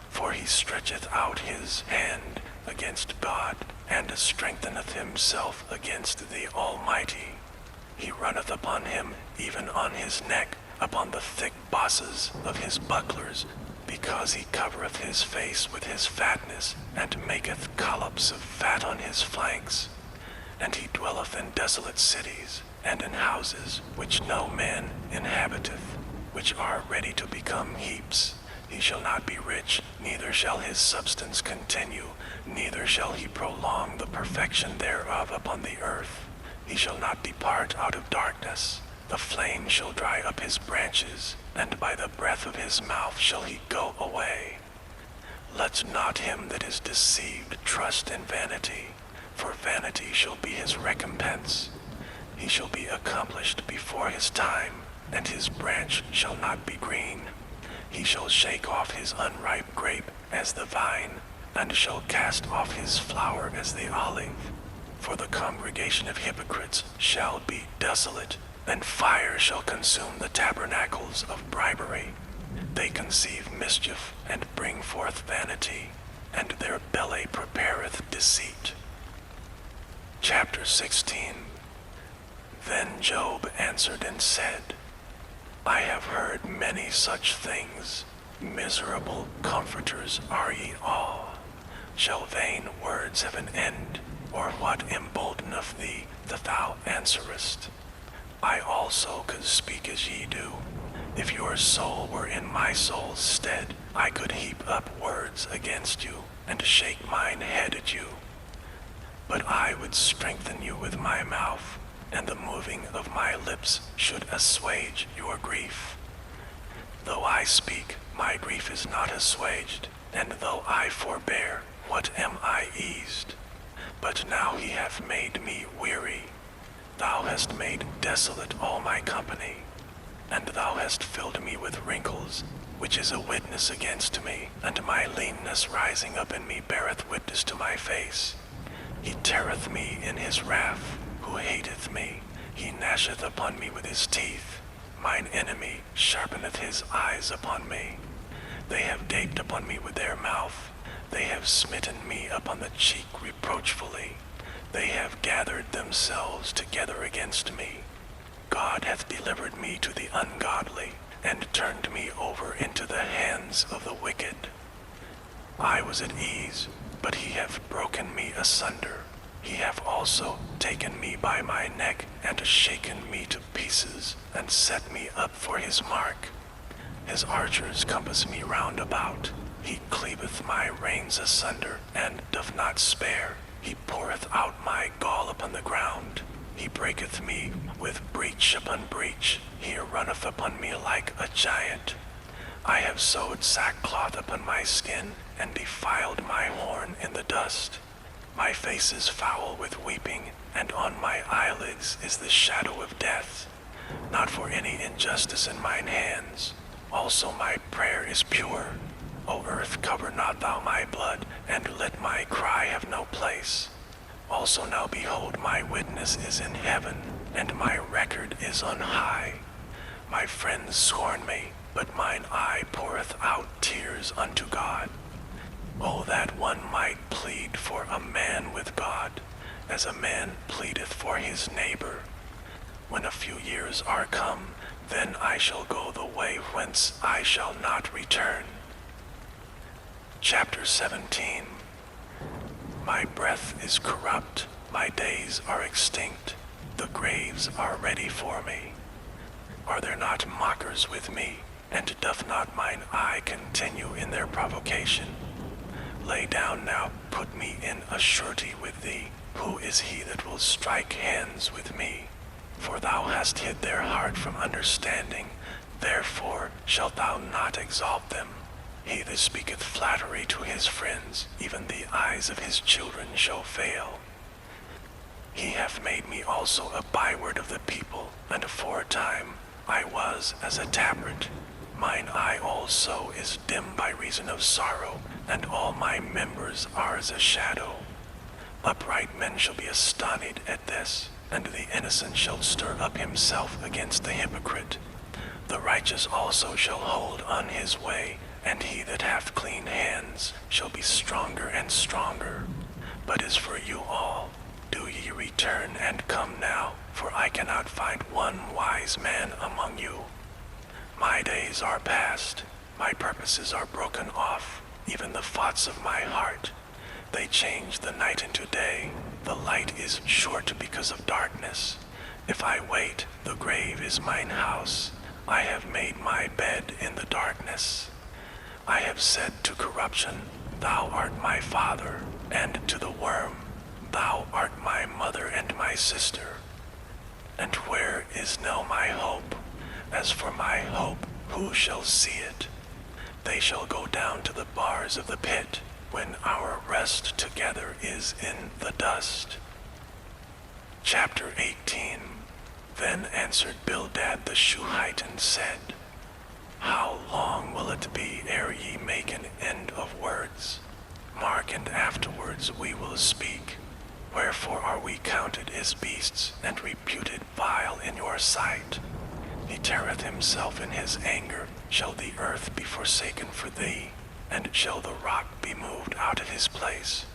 For he stretcheth out his hand, against God, and strengtheneth himself against the Almighty. He runneth upon him, even on his neck, upon the thick bosses of his bucklers, because he covereth his face with his fatness, and maketh collops of fat on his flanks. And he dwelleth in desolate cities, and in houses which no man inhabiteth, which are ready to become heaps. He shall not be rich, neither shall his substance continue, neither shall he prolong the perfection thereof upon the earth. He shall not depart out of darkness. The flame shall dry up his branches, and by the breath of his mouth shall he go away. Let not him that is deceived trust in vanity, for vanity shall be his recompense. He shall be accomplished before his time, and his branch shall not be green. He shall shake off his unripe grape as the vine, and shall cast off his flower as the olive. For the congregation of hypocrites shall be desolate, and fire shall consume the tabernacles of bribery. They conceive mischief, and bring forth vanity, and their belly prepareth deceit. Chapter 16. Then Job answered and said, I have heard many such things. Miserable comforters are ye all. Shall vain words have an end, or what emboldeneth thee that thou answerest? I also could speak as ye do. If your soul were in my soul's stead, I could heap up words against you, and shake mine head at you. But I would strengthen you with my mouth, and the moving of my lips should assuage your grief. Though I speak, my grief is not assuaged, and though I forbear, what am I eased? But now he hath made me weary. Thou hast made desolate all my company, and thou hast filled me with wrinkles, which is a witness against me, and my leanness rising up in me beareth witness to my face. He teareth me in his wrath, who hateth me. He gnasheth upon me with his teeth. Mine enemy sharpeneth his eyes upon me. They have gaped upon me with their mouth. They have smitten me upon the cheek reproachfully. They have gathered themselves together against me. God hath delivered me to the ungodly, and turned me over into the hands of the wicked. I was at ease, but he hath broken me asunder. He hath also taken me by my neck, and shaken me to pieces, and set me up for his mark. His archers compass me round about. He cleaveth my reins asunder, and doth not spare. He poureth out my gall upon the ground. He breaketh me with breach upon breach. He runneth upon me like a giant. I have sewed sackcloth upon my skin, and defiled my horn in the dust. My face is foul with weeping, and on my eyelids is the shadow of death. Not for any injustice in mine hands. Also my prayer is pure. O earth, cover not thou my blood, and let my cry have no place. Also now behold, my witness is in heaven, and my record is on high. My friends scorn me, but mine eye poureth out tears unto God. Oh, that one might plead for a man with God, as a man pleadeth for his neighbor. When a few years are come, then I shall go the way whence I shall not return. Chapter 17. My breath is corrupt, my days are extinct, the graves are ready for me. Are there not mockers with me, and doth not mine eye continue in their provocation? Lay down now, put me in a surety with thee. Who is he that will strike hands with me? For thou hast hid their heart from understanding, therefore shalt thou not exalt them. He that speaketh flattery to his friends, even the eyes of his children shall fail. He hath made me also a byword of the people, and aforetime I was as a tabrets. Mine eye also is dim by reason of sorrow, and all my members are as a shadow. Upright men shall be astonished at this, and the innocent shall stir up himself against the hypocrite. The righteous also shall hold on his way, and he that hath clean hands shall be stronger and stronger. But as for you all, do ye return and come now, for I cannot find one wise man among you. My days are past, my purposes are broken off, even the thoughts of my heart. They change the night into day, the light is short because of darkness. If I wait, the grave is mine house. I have made my bed in the darkness. I have said to corruption, thou art my father, and to the worm, thou art my mother and my sister. And where is now my hope? As for my hope, who shall see it? They shall go down to the bars of the pit, when our rest together is in the dust. Chapter 18. Then answered Bildad the Shuhite and said, How long will it be ere ye make an end of words? Mark, and afterwards we will speak. Wherefore are we counted as beasts, and reputed vile in your sight? He teareth himself in his anger. Shall the earth be forsaken for thee? And shall the rock be moved out of his place?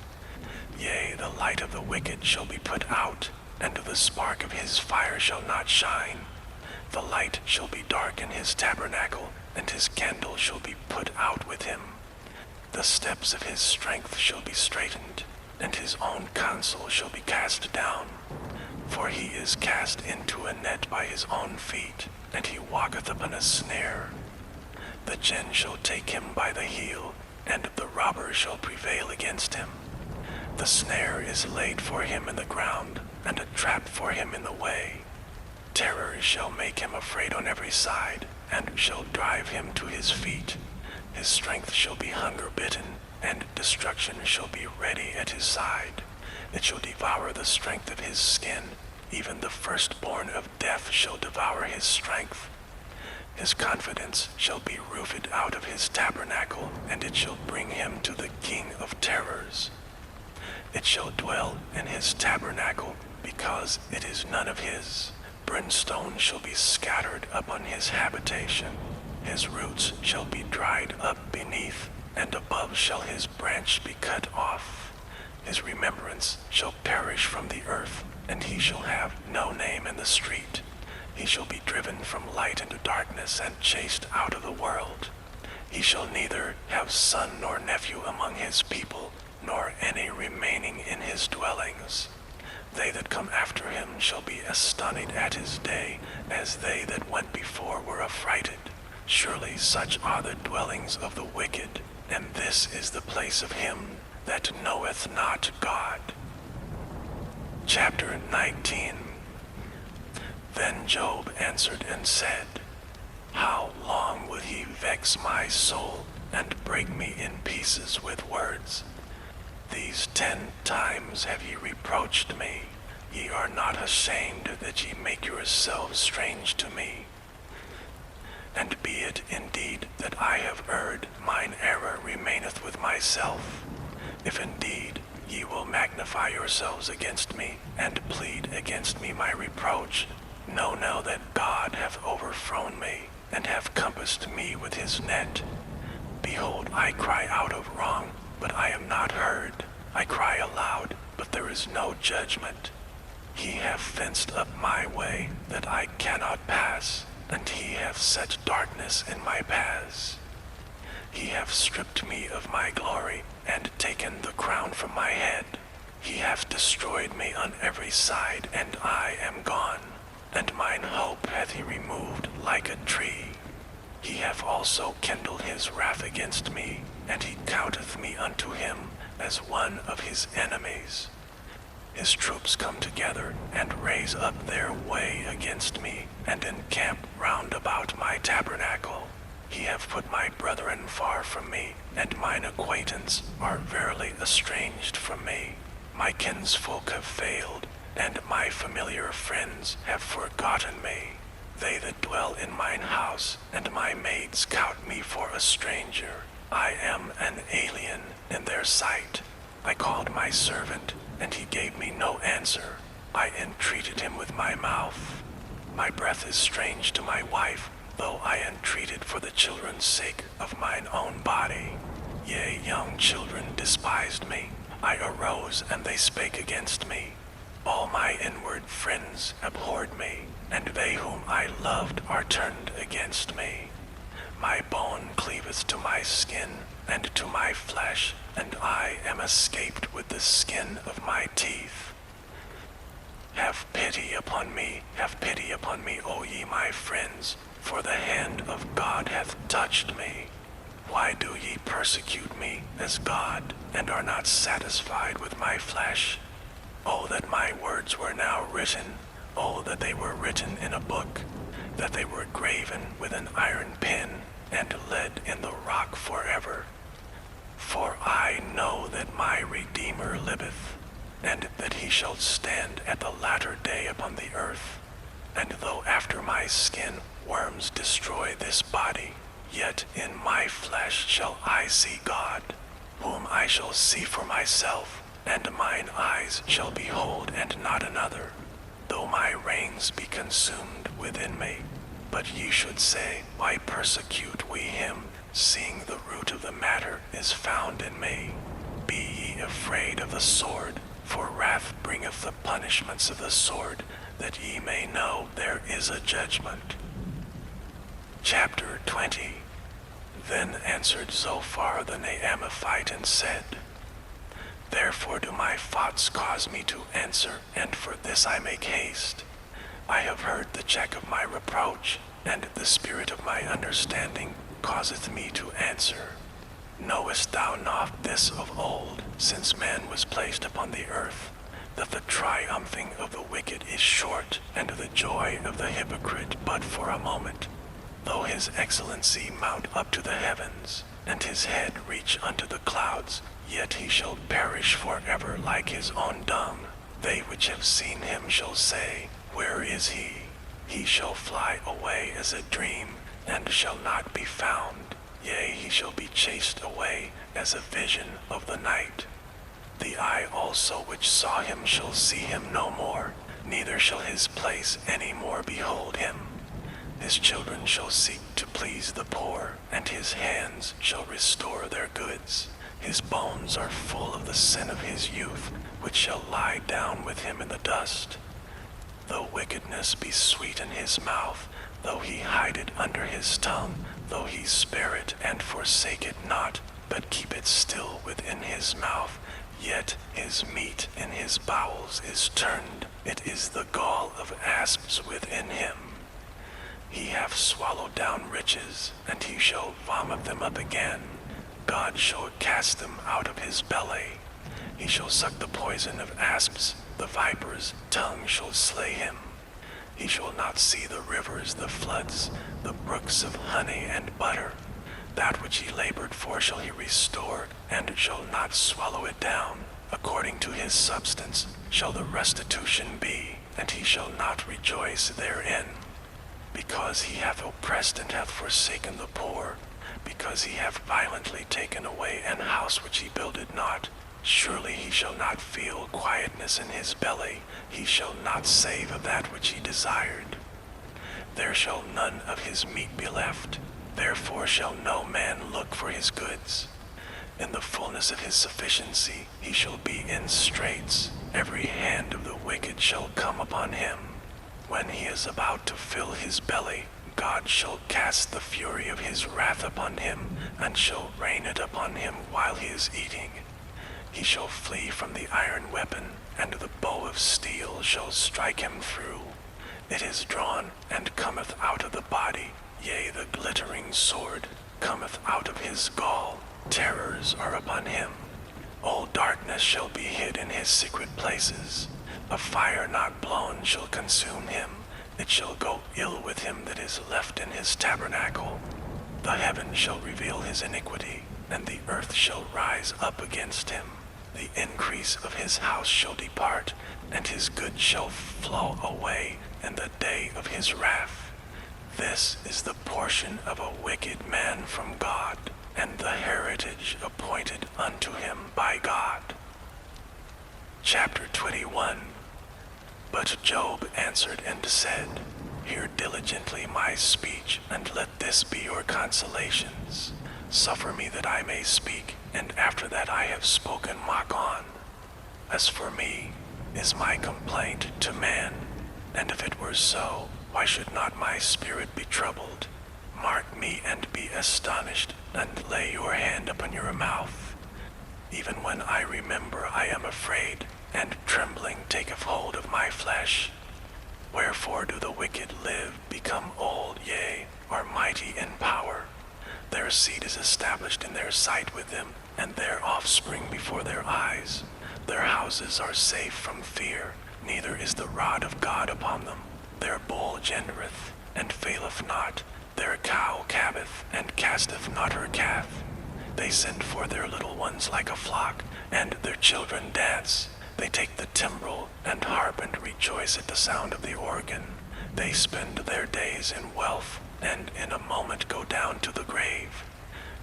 Yea, the light of the wicked shall be put out, and the spark of his fire shall not shine. The light shall be dark in his tabernacle, and his candle shall be put out with him. The steps of his strength shall be straitened, and his own counsel shall be cast down. For he is cast into a net by his own feet, and he walketh upon a snare. The gin shall take him by the heel, and the robber shall prevail against him. The snare is laid for him in the ground, and a trap for him in the way. Terror shall make him afraid on every side, and shall drive him to his feet. His strength shall be hunger bitten, and destruction shall be ready at his side. It shall devour the strength of his skin, even the firstborn of death shall devour his strength. His confidence shall be rooted out of his tabernacle, and it shall bring him to the king of terrors. It shall dwell in his tabernacle, because it is none of his. Brimstone shall be scattered upon his habitation. His roots shall be dried up beneath, and above shall his branch be cut off. His remembrance shall perish from the earth, and he shall have no name in the street. He shall be driven from light into darkness and chased out of the world. He shall neither have son nor nephew among his people, nor any remaining in his dwellings. They that come after him shall be astonished at his day, as they that went before were affrighted. Surely such are the dwellings of the wicked, and this is the place of him that knoweth not God. Chapter 19. Then Job answered and said, How long will he vex my soul, and break me in pieces with words? These 10 times have ye reproached me. Ye are not ashamed that ye make yourselves strange to me. And be it indeed that I have erred, mine error remaineth with myself. If indeed ye will magnify yourselves against me, and plead against me my reproach, know now that God hath overthrown me, and hath compassed me with his net. Behold, I cry out of wrong, but I am not heard. I cry aloud, but there is no judgment. He hath fenced up my way, that I cannot pass, and he hath set darkness in my paths. He hath stripped me of my glory, and taken the crown from my head. He hath destroyed me on every side, and I am gone, and mine hope hath he removed like a tree. He hath also kindled his wrath against me, and he counteth me unto him as one of his enemies. His troops come together, and raise up their way against me, and encamp round about my tabernacle. He hath put my brethren far from me, and mine acquaintance are verily estranged from me. My kinsfolk have failed, and my familiar friends have forgotten me. They that dwell in mine house, and my maids count me for a stranger. I am an alien in their sight. I called my servant, and he gave me no answer. I entreated him with my mouth. My breath is strange to my wife, though I entreated for the children's sake of mine own body. Yea, young children despised me. I arose, and they spake against me. All my inward friends abhorred me, and they whom I loved are turned against me. My bone cleaveth to my skin, and to my flesh, and I am escaped with the skin of my teeth. Have pity upon me, O ye my friends, for the hand of God hath touched me. Why do ye persecute me as God, and are not satisfied with my flesh? Oh, that my words were now written, oh, that they were written in a book, that they were graven with an iron pen, and lead in the rock forever. For I know that my Redeemer liveth, and that he shall stand at the latter day upon the earth. And though after my skin worms destroy this body, yet in my flesh shall I see God, whom I shall see for myself, and mine eyes shall behold and not another, though my reins be consumed within me. But ye should say, why persecute we him, seeing the root of the matter is found in me? Be ye afraid of the sword, for wrath bringeth the punishments of the sword, that ye may know there is a judgment. Chapter 20. Then answered Zophar the Naamathite and said, Therefore do my thoughts cause me to answer, and for this I make haste. I have heard the check of my reproach, and the spirit of my understanding causeth me to answer. Knowest thou not this of old, since man was placed upon the earth, that the triumphing of the wicked is short, and the joy of the hypocrite but for a moment? Though his excellency mount up to the heavens, and his head reach unto the clouds, yet he shall perish forever like his own dung. They which have seen him shall say, Where is he? He shall fly away as a dream, and shall not be found. Yea, he shall be chased away as a vision of the night. The eye also which saw him shall see him no more, neither shall his place any more behold him. His children shall seek to please the poor, and his hands shall restore their goods. His bones are full of the sin of his youth, which shall lie down with him in the dust. Though wickedness be sweet in his mouth, though he hide it under his tongue, though he spare it and forsake it not, but keep it still within his mouth, yet his meat in his bowels is turned. It is the gall of asps within him. He hath swallowed down riches, and he shall vomit them up again. God shall cast them out of his belly. He shall suck the poison of asps, the viper's tongue shall slay him. He shall not see the rivers, the floods, the brooks of honey and butter. That which he labored for shall he restore, and shall not swallow it down. According to his substance shall the restitution be, and he shall not rejoice therein. Because he hath oppressed and hath forsaken the poor, because he hath violently taken away an house which he builded not, surely he shall not feel quietness in his belly, he shall not save of that which he desired. There shall none of his meat be left, therefore shall no man look for his goods. In the fullness of his sufficiency he shall be in straits, every hand of the wicked shall come upon him. When he is about to fill his belly, God shall cast the fury of his wrath upon him, and shall rain it upon him while he is eating. He shall flee from the iron weapon, and the bow of steel shall strike him through. It is drawn, and cometh out of the body, yea, the glittering sword cometh out of his gall. Terrors are upon him. All darkness shall be hid in his secret places. A fire not blown shall consume him. It shall go ill with him that is left in his tabernacle. The heaven shall reveal his iniquity, and the earth shall rise up against him. The increase of his house shall depart, and his good shall flow away in the day of his wrath. This is the portion of a wicked man from God, and the heritage appointed unto him by God. Chapter 21. But Job answered and said, Hear diligently my speech, and let this be your consolations. Suffer me that I may speak, and after that I have spoken, mock on. As for me, is my complaint to man? And if it were so, why should not my spirit be troubled? Mark me and be astonished, and lay your hand upon your mouth. Even when I remember, I am afraid, and trembling taketh hold of my flesh. Wherefore do the wicked live, become old, yea, are mighty in power? Their seed is established in their sight with them, and their offspring before their eyes. Their houses are safe from fear, neither is the rod of God upon them. Their bull gendereth, and faileth not. Their cow calveth, and casteth not her calf. They send forth their little ones like a flock, and their children dance. They take the timbrel and harp, and rejoice at the sound of the organ. They spend their days in wealth, and in a moment go down to the grave.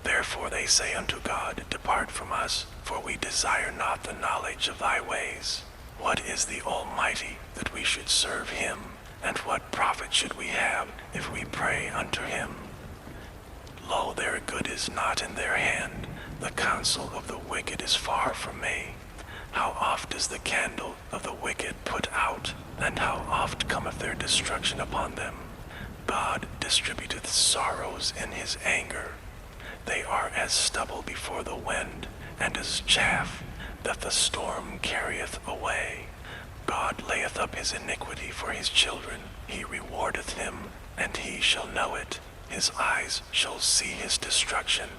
Therefore they say unto God, Depart from us, for we desire not the knowledge of thy ways. What is the Almighty, that we should serve him? And what profit should we have, if we pray unto him? Lo, their good is not in their hand. The counsel of the wicked is far from me. How oft is the candle of the wicked put out, and how oft cometh their destruction upon them? God distributeth sorrows in his anger. They are as stubble before the wind, and as chaff that the storm carrieth away. God layeth up his iniquity for his children. He rewardeth him, and he shall know it. His eyes shall see his destruction,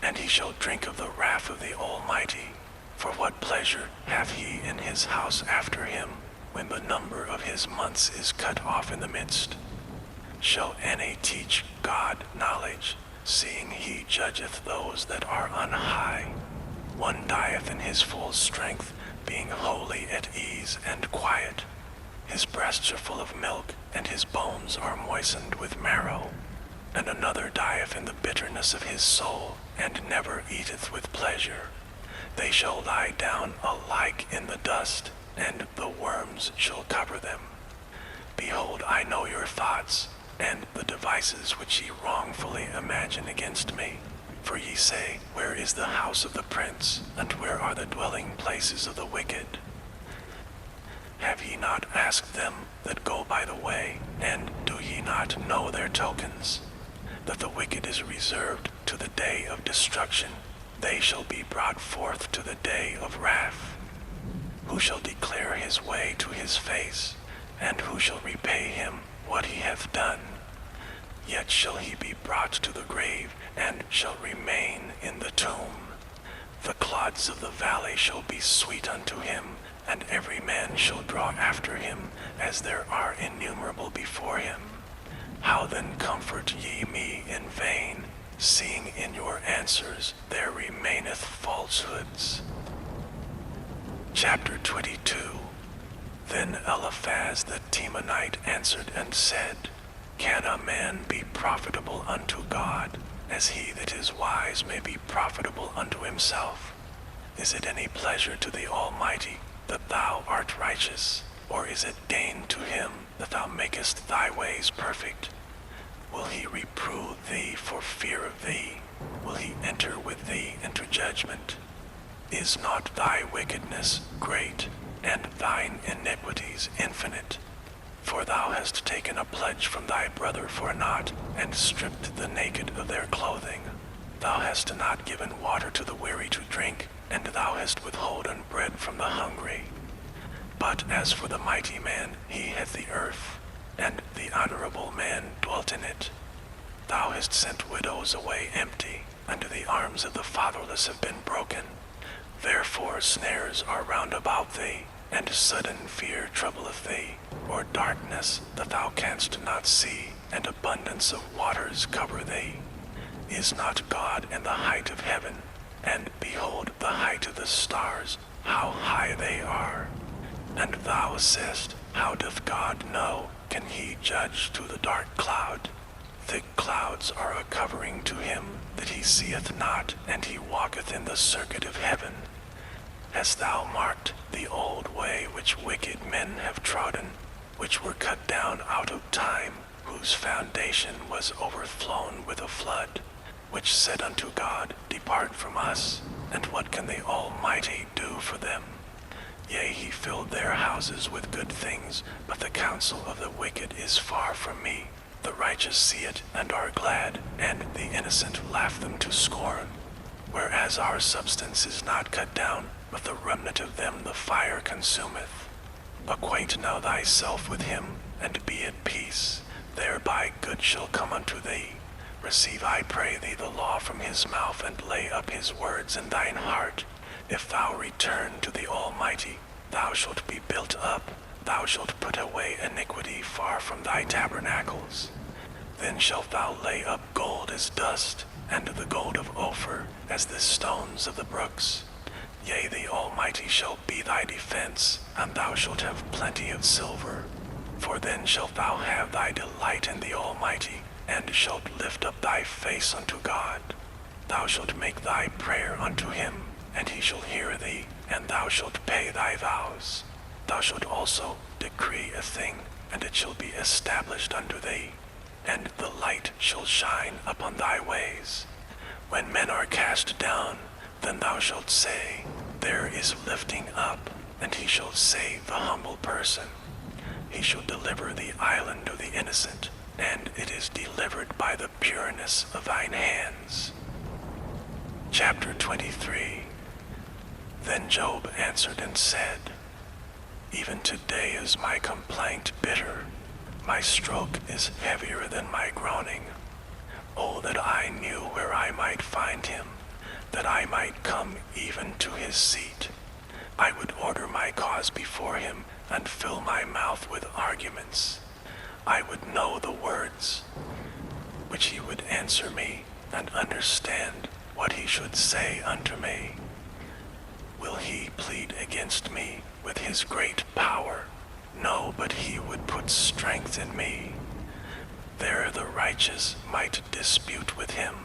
and he shall drink of the wrath of the Almighty. For what pleasure hath he in his house after him, when the number of his months is cut off in the midst? Shall any teach God knowledge, seeing he judgeth those that are on high? One dieth in his full strength, being wholly at ease and quiet. His breasts are full of milk, and his bones are moistened with marrow. And another dieth in the bitterness of his soul, and never eateth with pleasure. They shall lie down alike in the dust, and the worms shall cover them. Behold, I know your thoughts, and the devices which ye wrongfully imagine against me. For ye say, Where is the house of the prince, and where are the dwelling places of the wicked? Have ye not asked them that go by the way, and do ye not know their tokens? That the wicked is reserved to the day of destruction, they shall be brought forth to the day of wrath. Who shall declare his way to his face, and who shall repay him what he hath done? Yet shall he be brought to the grave, and shall remain in the tomb. The clods of the valley shall be sweet unto him, and every man shall draw after him, as there are innumerable before him. How then comfort ye me in vain, seeing in your answers there remaineth falsehoods? Chapter 22. Then Eliphaz the Temanite answered and said, Can a man be profitable unto God, as he that is wise may be profitable unto himself? Is it any pleasure to the Almighty that thou art righteous, or is it gain to him that thou makest thy ways perfect? Will he reprove thee for fear of thee? Will he enter with thee into judgment? Is not thy wickedness great, and thine iniquities infinite? For thou hast taken a pledge from thy brother for naught, and stripped the naked of their clothing. Thou hast not given water to the weary to drink, and thou hast withholden bread from the hungry. But as for the mighty man, he hath the earth, and the honorable man dwelt in it. Thou hast sent widows away empty, and the arms of the fatherless have been broken. Therefore snares are round about thee, and sudden fear troubleth thee, or darkness that thou canst not see, and abundance of waters cover thee. Is not God in the height of heaven? And behold the height of the stars, how high they are. And thou sayest, How doth God know? Can he judge to the dark cloud? Thick clouds are a covering to him that he seeth not, and he walketh in the circuit of heaven. Hast thou marked the old way which wicked men have trodden, which were cut down out of time, whose foundation was overthrown with a flood, which said unto God, Depart from us, and what can the Almighty do for them? Yea, he filled their houses with good things, but the counsel of the wicked is far from me. The righteous see it and are glad, and the innocent laugh them to scorn. Whereas our substance is not cut down, but the remnant of them the fire consumeth. Acquaint now thyself with him, and be at peace. Thereby good shall come unto thee. Receive, I pray thee, the law from his mouth, and lay up his words in thine heart. If thou return to the Almighty, thou shalt be built up. Thou shalt put away iniquity far from thy tabernacles. Then shalt thou lay up gold as dust, and the gold of Ophir as the stones of the brooks. Yea, the Almighty shall be thy defense, and thou shalt have plenty of silver. For then shalt thou have thy delight in the Almighty, and shalt lift up thy face unto God. Thou shalt make thy prayer unto him, and he shall hear thee, and thou shalt pay thy vows. Thou shalt also decree a thing, and it shall be established unto thee, and the light shall shine upon thy ways. When men are cast down, then thou shalt say, There is lifting up, and he shall save the humble person. He shall deliver the island of the innocent, and it is delivered by the pureness of thine hands. Chapter 23. Then Job answered and said, Even today is my complaint bitter. My stroke is heavier than my groaning. Oh, that I knew where I might find him, that I might come even to his seat. I would order my cause before him, and fill my mouth with arguments. I would know the words which he would answer me, and understand what he should say unto me. Will he plead against me with his great power? No, but he would put strength in me. There the righteous might dispute with him,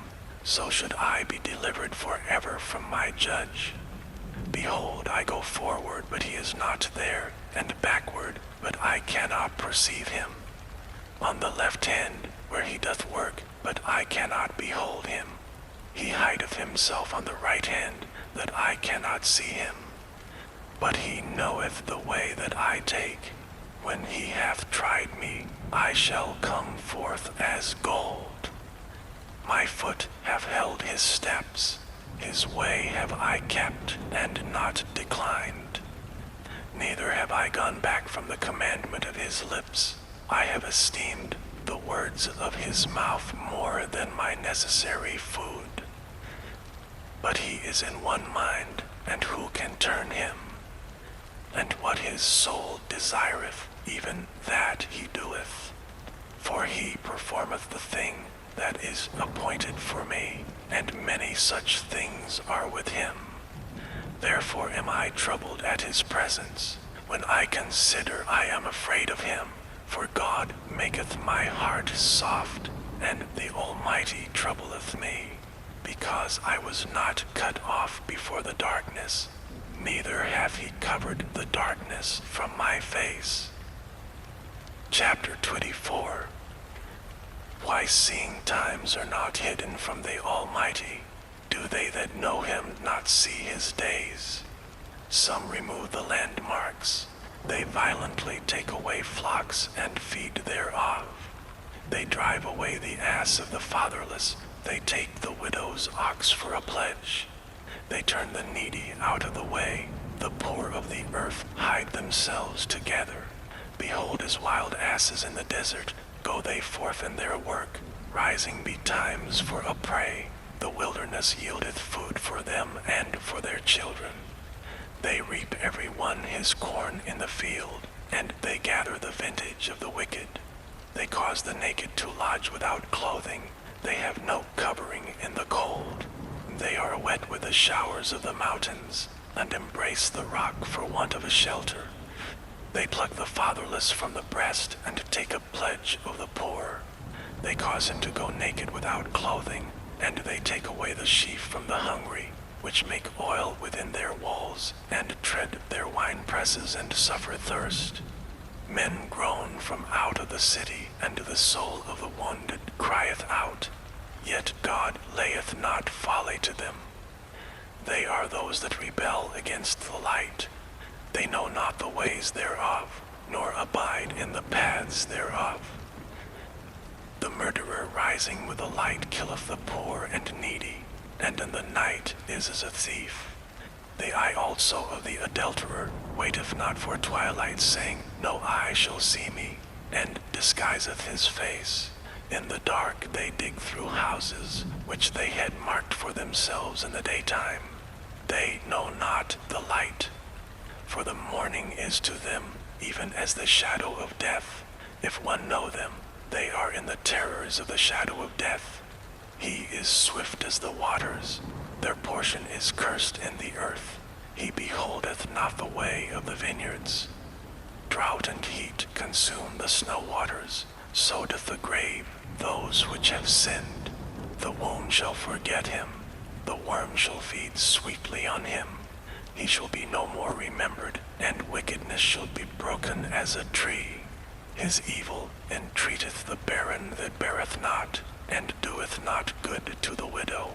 so should I be delivered forever from my judge. Behold, I go forward, but he is not there, and backward, but I cannot perceive him. On the left hand, where he doth work, but I cannot behold him. He hideth himself on the right hand, that I cannot see him. But he knoweth the way that I take. When he hath tried me, I shall come forth as gold. My foot hath held his steps. His way have I kept, and not declined. Neither have I gone back from the commandment of his lips. I have esteemed the words of his mouth more than my necessary food. But he is in one mind, and who can turn him? And what his soul desireth, even that he doeth. For he performeth the thing that is appointed for me, and many such things are with him. Therefore am I troubled at his presence. When I consider, I am afraid of him. For God maketh my heart soft, and the Almighty troubleth me, because I was not cut off before the darkness, neither hath he covered the darkness from my face. Chapter 24. Why, seeing times are not hidden from the Almighty, do they that know him not see his days? Some remove the landmarks. They violently take away flocks and feed thereof. They drive away the ass of the fatherless. They take the widow's ox for a pledge. They turn the needy out of the way. The poor of the earth hide themselves together. Behold, as wild asses in the desert, go they forth in their work. Rising betimes for a prey. The wilderness yieldeth food for them and for their children. They reap every one his corn in the field, and they gather the vintage of the wicked. They cause the naked to lodge without clothing. They have no covering in the cold. They are wet with the showers of the mountains, and embrace the rock for want of a shelter. They pluck the fatherless from the breast, and take a pledge of the poor. They cause him to go naked without clothing, and they take away the sheaf from the hungry, which make oil within their walls, and tread their wine presses, and suffer thirst. Men groan from out of the city, and the soul of the wounded crieth out. Yet God layeth not folly to them. They are those that rebel against the light. They know not the ways thereof, nor abide in the paths thereof. The murderer rising with the light killeth the poor and needy, and in the night is as a thief. The eye also of the adulterer waiteth not for twilight, saying, No eye shall see me, and disguiseth his face. In the dark they dig through houses, which they had marked for themselves in the daytime. They know not the light. For the morning is to them even as the shadow of death. If one know them, they are in the terrors of the shadow of death. He is swift as the waters. Their portion is cursed in the earth. He beholdeth not the way of the vineyards. Drought and heat consume the snow waters. So doth the grave those which have sinned. The womb shall forget him. The worm shall feed sweetly on him. He shall be no more remembered, and wickedness shall be broken as a tree. His evil entreateth the barren that beareth not, and doeth not good to the widow.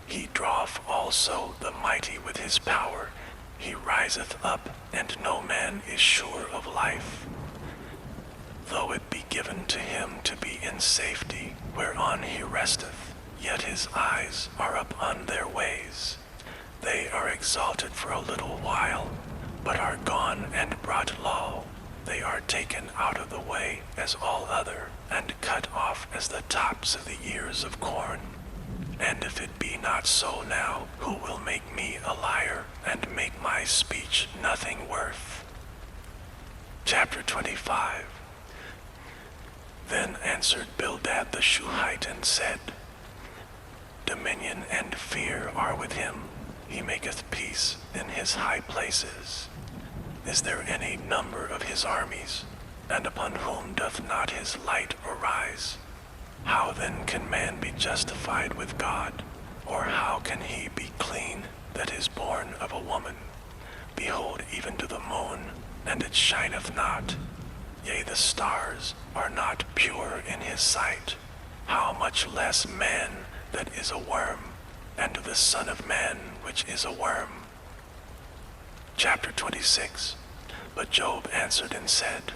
He draweth also the mighty with his power. He riseth up, and no man is sure of life. Though it be given to him to be in safety, whereon he resteth, yet his eyes are upon their ways. They are exalted for a little while, but are gone and brought low. They are taken out of the way as all other, and cut off as the tops of the ears of corn. And if it be not so now, who will make me a liar, and make my speech nothing worth? Chapter 25. Then answered Bildad the Shuhite and said, Dominion and fear are with him. He maketh peace in his high places. Is there any number of his armies? And upon whom doth not his light arise? How then can man be justified with God? Or how can he be clean that is born of a woman? Behold, even to the moon, and it shineth not. Yea, the stars are not pure in his sight. How much less man that is a worm, and the Son of Man which is a worm. Chapter 26. But Job answered and said,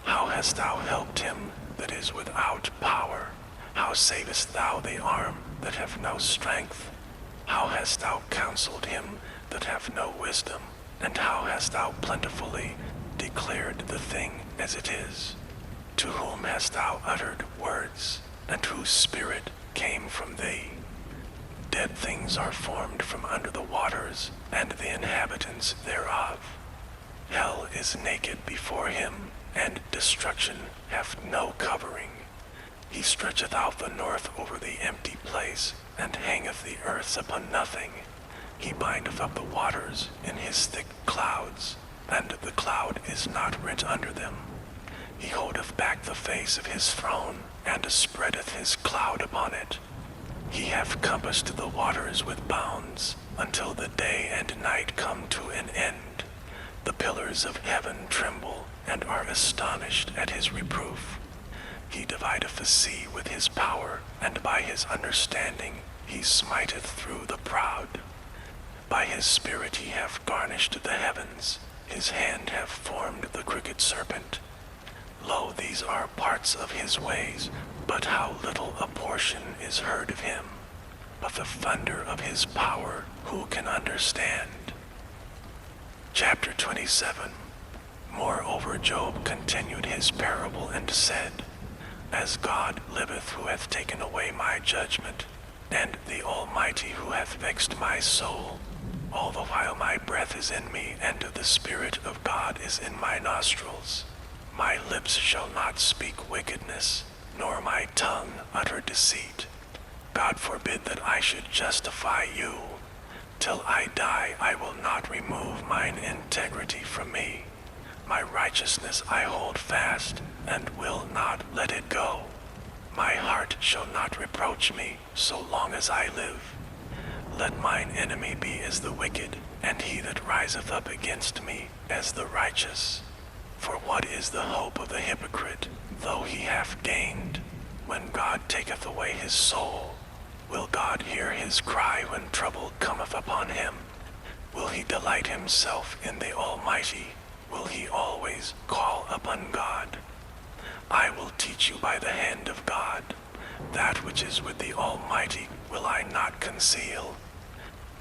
How hast thou helped him that is without power? How savest thou the arm that hath no strength? How hast thou counseled him that hath no wisdom? And how hast thou plentifully declared the thing as it is? To whom hast thou uttered words, and whose spirit came from thee? Dead things are formed from under the waters, and the inhabitants thereof. Hell is naked before him, and destruction hath no covering. He stretcheth out the north over the empty place, and hangeth the earths upon nothing. He bindeth up the waters in his thick clouds, and the cloud is not rent under them. He holdeth back the face of his throne, and spreadeth his cloud upon it. He hath compassed the waters with bounds, until the day and night come to an end. The pillars of heaven tremble, and are astonished at his reproof. He divideth the sea with his power, and by his understanding he smiteth through the proud. By his spirit he hath garnished the heavens, his hand hath formed the crooked serpent. Lo, these are parts of his ways, but how little a portion is heard of him. But the thunder of his power, who can understand? Chapter 27. Moreover Job continued his parable and said, As God liveth who hath taken away my judgment, and the Almighty who hath vexed my soul, all the while my breath is in me, and the Spirit of God is in my nostrils. My lips shall not speak wickedness, nor my tongue utter deceit. God forbid that I should justify you. Till I die I will not remove mine integrity from me. My righteousness I hold fast, and will not let it go. My heart shall not reproach me so long as I live. Let mine enemy be as the wicked, and he that riseth up against me as the righteous. For what is the hope of the hypocrite, though he hath gained? When God taketh away his soul, will God hear his cry when trouble cometh upon him? Will he delight himself in the Almighty? Will he always call upon God? I will teach you by the hand of God. That which is with the Almighty will I not conceal.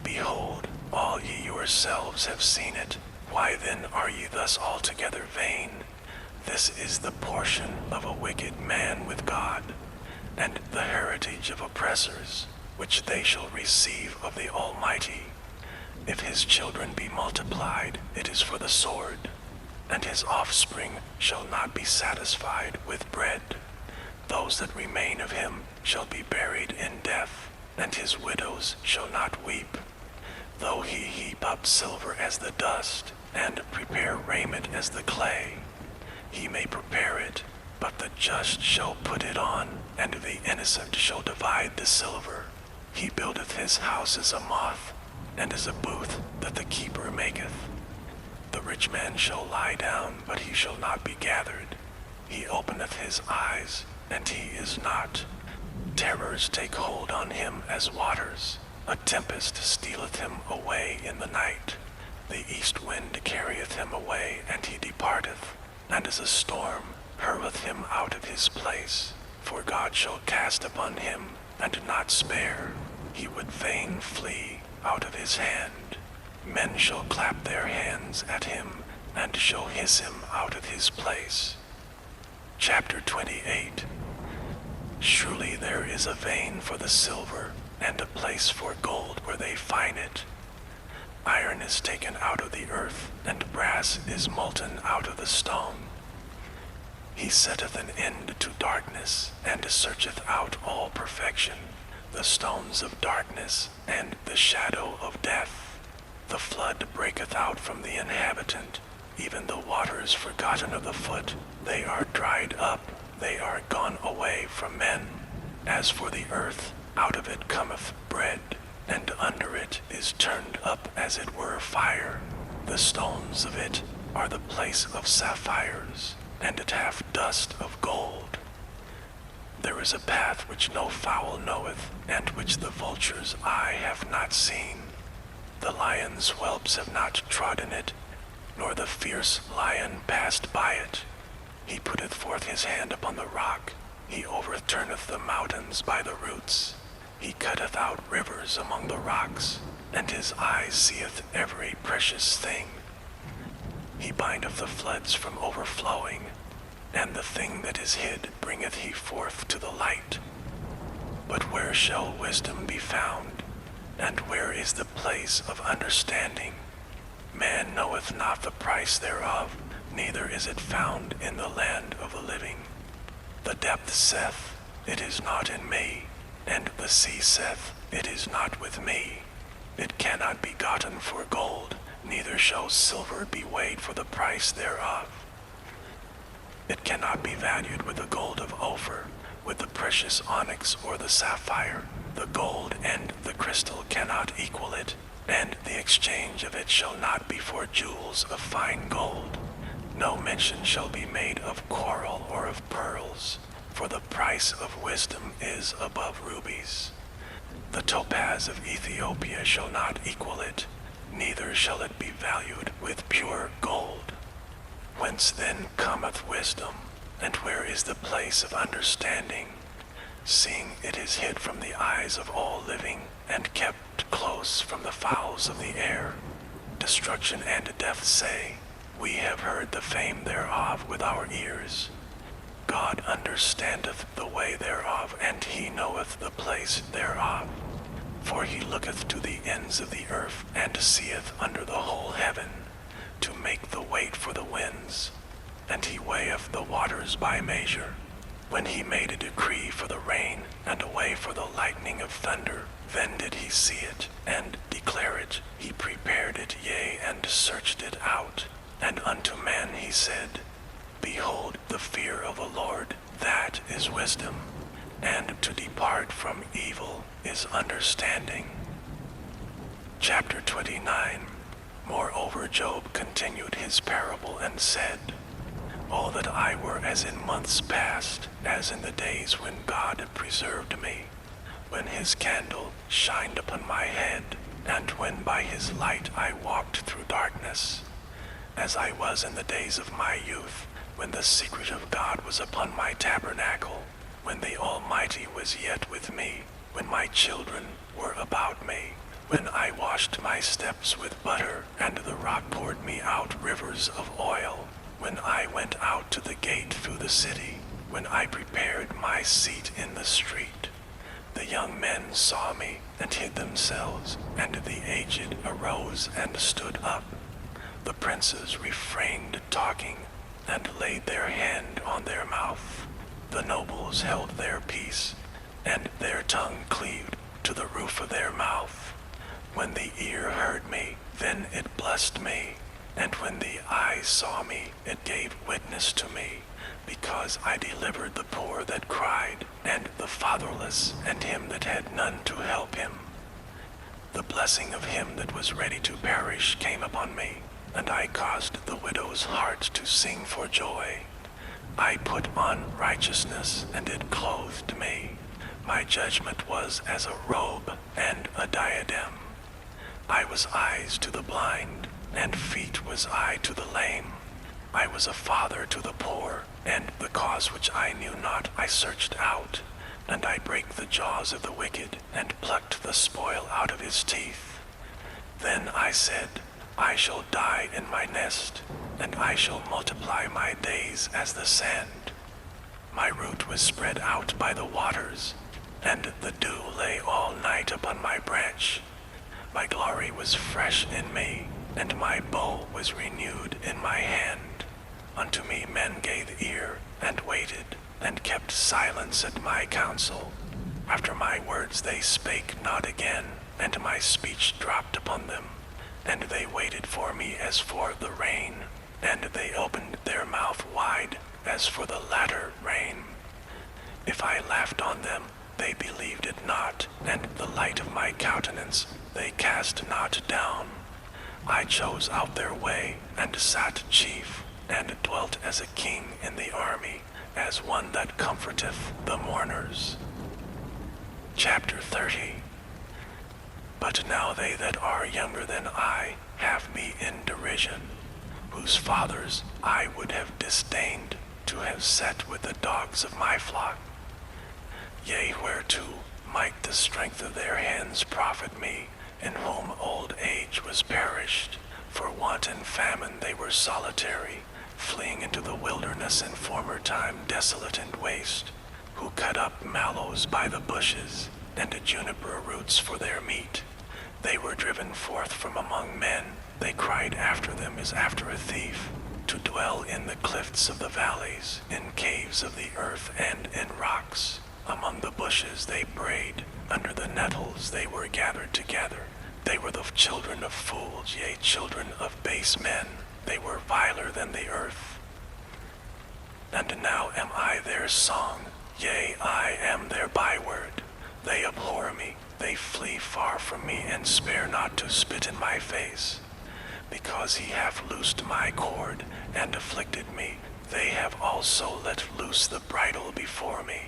Behold, all ye yourselves have seen it. Why then are ye thus altogether vain? This is the portion of a wicked man with God, and the heritage of oppressors, which they shall receive of the Almighty. If his children be multiplied, it is for the sword, and his offspring shall not be satisfied with bread. Those that remain of him shall be buried in death, and his widows shall not weep. Though he heap up silver as the dust, and prepare raiment as the clay, he may prepare it, but the just shall put it on, and the innocent shall divide the silver. He buildeth his house as a moth, and as a booth that the keeper maketh. The rich man shall lie down, but he shall not be gathered. He openeth his eyes, and he is not. Terrors take hold on him as waters. A tempest stealeth him away in the night. The east wind carrieth him away, and he departeth, and as a storm hurleth him out of his place. For God shall cast upon him, and not spare. He would fain flee out of his hand. Men shall clap their hands at him, and shall hiss him out of his place. Chapter 28. Surely there is a vein for the silver, and a place for gold where they find it. Iron is taken out of the earth, and brass is molten out of the stone. He setteth an end to darkness, and searcheth out all perfection, the stones of darkness, and the shadow of death. The flood breaketh out from the inhabitant, even the waters forgotten of the foot. They are dried up, they are gone away from men. As for the earth, out of it cometh bread, and under it is turned up as it were fire. The stones of it are the place of sapphires, and it hath dust of gold. There is a path which no fowl knoweth, and which the vulture's eye hath not seen. The lion's whelps have not trodden it, nor the fierce lion passed by it. He putteth forth his hand upon the rock. He overturneth the mountains by the roots. He cutteth out rivers among the rocks, and his eye seeth every precious thing. He bindeth the floods from overflowing, and the thing that is hid bringeth he forth to the light. But where shall wisdom be found? And where is the place of understanding? Man knoweth not the price thereof, neither is it found in the land of the living. The depth saith, it is not in me, and the sea saith, it is not with me. It cannot be gotten for gold, neither shall silver be weighed for the price thereof. It cannot be valued with the gold of Ophir, with the precious onyx or the sapphire. The gold and the crystal cannot equal it, and the exchange of it shall not be for jewels of fine gold. No mention shall be made of coral or of pearls, for the price of wisdom is above rubies. The topaz of Ethiopia shall not equal it, neither shall it be valued with pure gold. Whence then cometh wisdom, and where is the place of understanding? Seeing it is hid from the eyes of all living, and kept close from the fowls of the air. Destruction and death say, we have heard the fame thereof with our ears. God understandeth the way thereof, and he knoweth the place thereof. For he looketh to the ends of the earth, and seeth under the whole heaven, to make the weight for the winds, and he weigheth the waters by measure. When he made a decree for the rain, and a way for the lightning of thunder, then did he see it, and declare it. He prepared it, yea, and searched it out. And unto man he said, behold, the fear of the Lord, that is wisdom, and to depart from evil is understanding. Chapter 29. Moreover, Job continued his parable and said, "Oh, that I were as in months past, as in the days when God had preserved me, when his candle shined upon my head, and when by his light I walked through darkness, as I was in the days of my youth, when the secret of God was upon my tabernacle, when the Almighty was yet with me, when my children were about me, when I washed my steps with butter, and the rock poured me out rivers of oil, when I went out to the gate through the city, when I prepared my seat in the street. The young men saw me and hid themselves, and the aged arose and stood up. The princes refrained talking, and laid their hand on their mouth. The nobles held their peace, and their tongue cleaved to the roof of their mouth. When the ear heard me, then it blessed me, and when the eye saw me, it gave witness to me, because I delivered the poor that cried, and the fatherless, and him that had none to help him. The blessing of him that was ready to perish came upon me, and I caused the widow's heart to sing for joy. I put on righteousness, and it clothed me. My judgment was as a robe and a diadem. I was eyes to the blind, and feet was I to the lame. I was a father to the poor, and the cause which I knew not I searched out. And I brake the jaws of the wicked, and plucked the spoil out of his teeth. Then I said, I shall die in my nest, and I shall multiply my days as the sand. My root was spread out by the waters, and the dew lay all night upon my branch. My glory was fresh in me, and my bow was renewed in my hand. Unto me men gave ear, and waited, and kept silence at my counsel. After my words they spake not again, and my speech dropped upon them. And they waited for me as for the rain, and they opened their mouth wide as for the latter rain. If I laughed on them, they believed it not, and the light of my countenance they cast not down. I chose out their way, and sat chief, and dwelt as a king in the army, as one that comforteth the mourners. Chapter 30. But now they that are younger than I have me in derision, whose fathers I would have disdained to have set with the dogs of my flock. Yea, whereto might the strength of their hands profit me, in whom old age was perished? For want and famine they were solitary, fleeing into the wilderness in former time desolate and waste, who cut up mallows by the bushes, and juniper roots for their meat. They were driven forth from among men, they cried after them as after a thief, to dwell in the cliffs of the valleys, in caves of the earth and in rocks. Among the bushes they brayed, under the nettles they were gathered together. They were the children of fools, yea, children of base men. They were viler than the earth. And now am I their song, yea, I am their byword. They abhor me, they flee far from me, and spare not to spit in my face. Because he hath loosed my cord, and afflicted me, they have also let loose the bridle before me.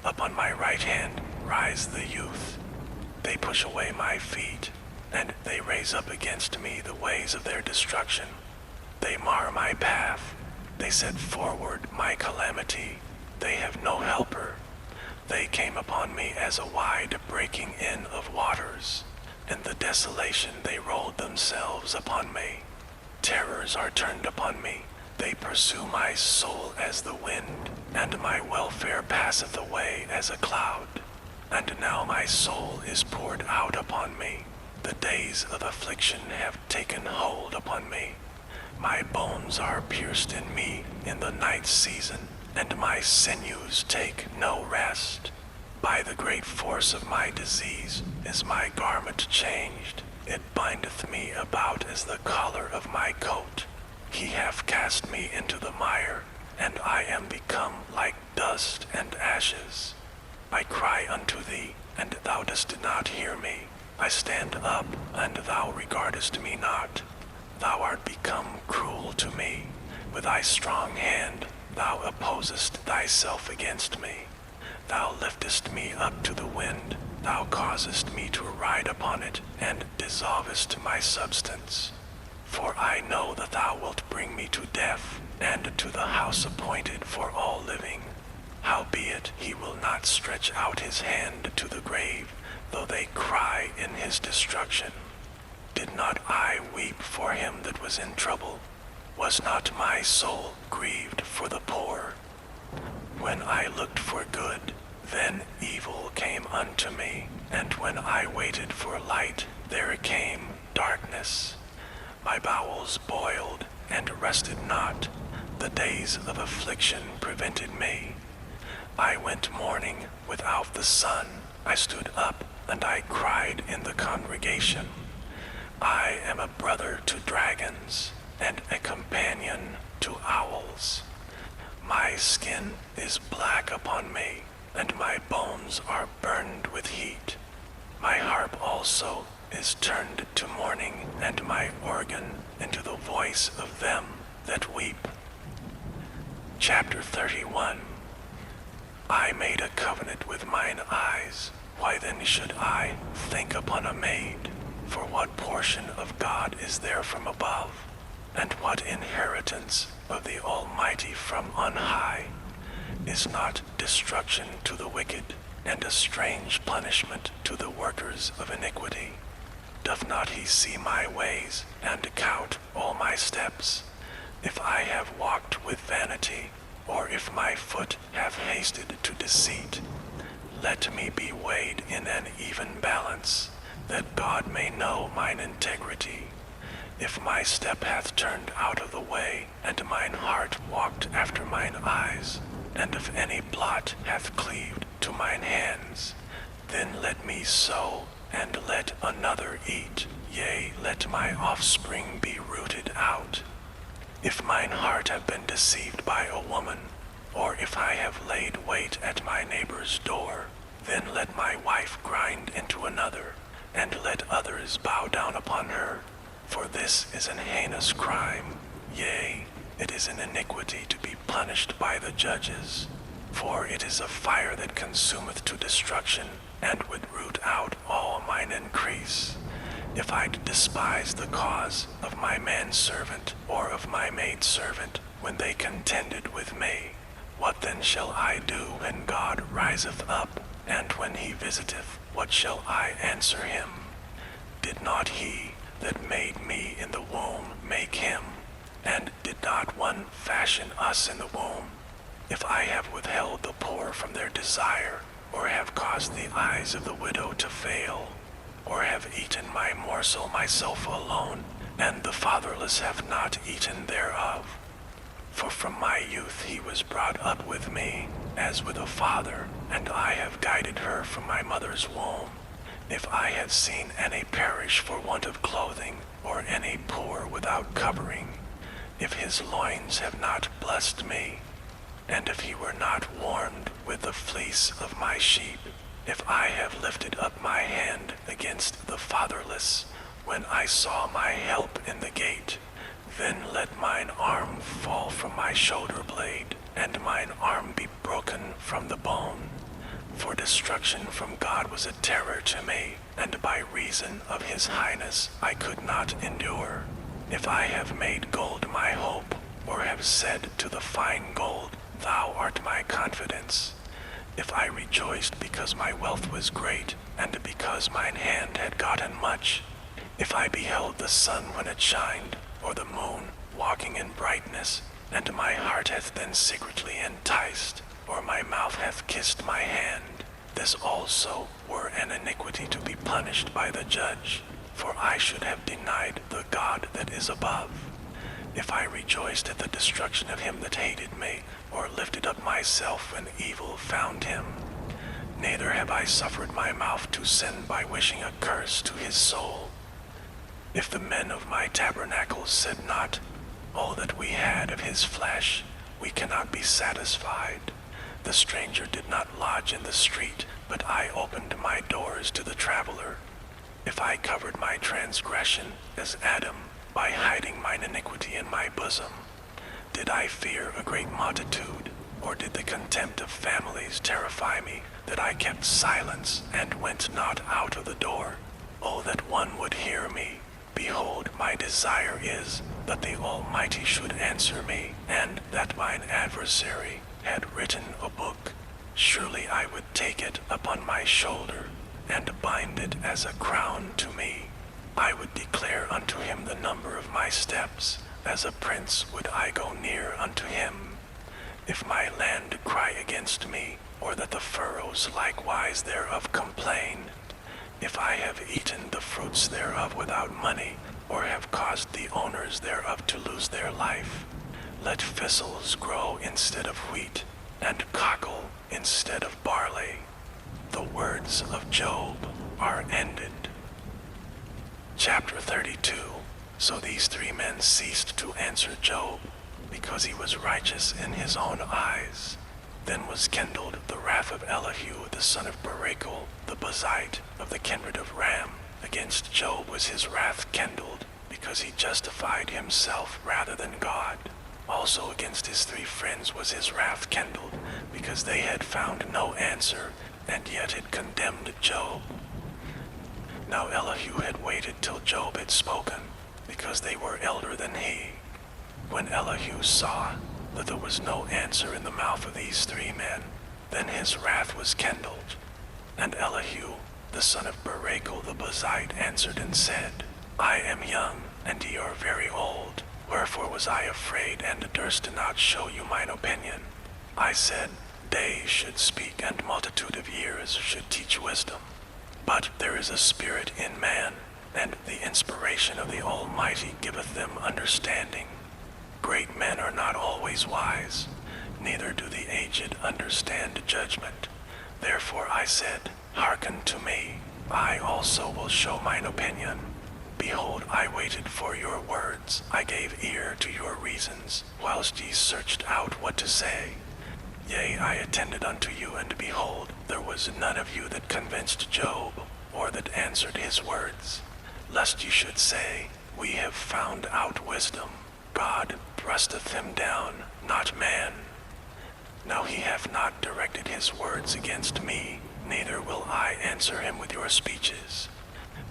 Upon my right hand rise the youth. They push away my feet, and they raise up against me the ways of their destruction. They mar my path. They set forward my calamity. They have no helper. They came upon me as a wide breaking in of waters. In the desolation they rolled themselves upon me. Terrors are turned upon me. They pursue my soul as the wind, and my welfare passeth away as a cloud. And now my soul is poured out upon me. The days of affliction have taken hold upon me. My bones are pierced in me in the night season, and my sinews take no rest. By the great force of my disease is my garment changed. It bindeth me about as the collar of my coat. He hath cast me into the mire, and I am become like dust and ashes. I cry unto thee, and thou dost not hear me. I stand up, and thou regardest me not. Thou art to me. With thy strong hand thou opposest thyself against me. Thou liftest me up to the wind, thou causest me to ride upon it, and dissolvest my substance. For I know that thou wilt bring me to death, and to the house appointed for all living. Howbeit he will not stretch out his hand to the grave, though they cry in his destruction. Did not I weep for him that was in trouble? Was not my soul grieved for the poor? When I looked for good, then evil came unto me, and when I waited for light, there came darkness. My bowels boiled and rested not. The days of affliction prevented me. I went mourning without the sun. I stood up and I cried in the congregation. I am a brother to dragons and a companion to owls. My skin is black upon me, and my bones are burned with heat. My harp also is turned to mourning, and my organ into the voice of them that weep. Chapter 31. I made a covenant with mine eyes. Why then should I think upon a maid? For what portion of God is there from above? And what inheritance of the Almighty from on high? Is not destruction to the wicked, and a strange punishment to the workers of iniquity? Doth not he see my ways, and count all my steps? If I have walked with vanity, or if my foot have hasted to deceit, let me be weighed in an even balance, that God may know mine integrity. If my step hath turned out of the way, and mine heart walked after mine eyes, and if any blot hath cleaved to mine hands, then let me sow, and let another eat, yea, let my offspring be rooted out. If mine heart have been deceived by a woman, or if I have laid wait at my neighbor's door, then let my wife grind into another, and let others bow down upon her. For this is an heinous crime, yea, it is an iniquity to be punished by the judges. For it is a fire that consumeth to destruction, and would root out all mine increase. If I despise the cause of my manservant, or of my maidservant, when they contended with me, what then shall I do when God riseth up, and when he visiteth, what shall I answer him? Did not he that made me in the womb make him? And did not one fashion us in the womb? If I have withheld the poor from their desire, or have caused the eyes of the widow to fail, or have eaten my morsel myself alone, and the fatherless have not eaten thereof. For from my youth he was brought up with me, as with a father, and I have guided her from my mother's womb. If I have seen any perish for want of clothing, or any poor without covering, if his loins have not blessed me, and if he were not warmed with the fleece of my sheep, if I have lifted up my hand against the fatherless, when I saw my help in the gate, then let mine arm fall from my shoulder blade, and mine arm be broken from the bone. For destruction from God was a terror to me, and by reason of his highness I could not endure. If I have made gold my hope, or have said to the fine gold, Thou art my confidence. If I rejoiced because my wealth was great, and because mine hand had gotten much, if I beheld the sun when it shined, or the moon walking in brightness, and my heart hath been secretly enticed, or my mouth hath kissed my hand, this also were an iniquity to be punished by the judge, for I should have denied the God that is above. If I rejoiced at the destruction of him that hated me, or lifted up myself when evil found him, neither have I suffered my mouth to sin by wishing a curse to his soul. If the men of my tabernacle said not, All that we had of his flesh, we cannot be satisfied. The stranger did not lodge in the street, but I opened my doors to the traveler. If I covered my transgression as Adam, by hiding mine iniquity in my bosom? Did I fear a great multitude, or did the contempt of families terrify me, that I kept silence and went not out of the door? Oh, that one would hear me! Behold, my desire is that the Almighty should answer me, and that mine adversary had written a book. Surely I would take it upon my shoulder, and bind it as a crown to me. I would declare unto him the number of my steps, as a prince would I go near unto him. If my land cry against me, or that the furrows likewise thereof complain, if I have eaten the fruits thereof without money, or have caused the owners thereof to lose their life, let thistles grow instead of wheat, and cockle instead of barley. The words of Job are ended. Chapter 32. So these three men ceased to answer Job, because he was righteous in his own eyes. Then was kindled the wrath of Elihu the son of Barachel, the Buzite of the kindred of Ram. Against Job was his wrath kindled, because he justified himself rather than God. Also against his three friends was his wrath kindled, because they had found no answer, and yet had condemned Job. Now Elihu had waited till Job had spoken, because they were elder than he. When Elihu saw that there was no answer in the mouth of these three men, then his wrath was kindled. And Elihu, the son of Barachel the Buzite, answered and said, I am young, and ye are very old. Wherefore was I afraid, and durst not show you mine opinion? I said, days should speak, and multitude of years should teach wisdom. But there is a spirit in man, and the inspiration of the Almighty giveth them understanding. Great men are not always wise, neither do the aged understand judgment. Therefore I said, hearken to me, I also will show mine opinion. Behold, I waited for your words, I gave ear to your reasons, whilst ye searched out what to say. Yea, I attended unto you, and behold, there was none of you that convinced Job, or that answered his words. Lest ye should say, we have found out wisdom. God thrusteth him down, not man. Now he hath not directed his words against me, neither will I answer him with your speeches.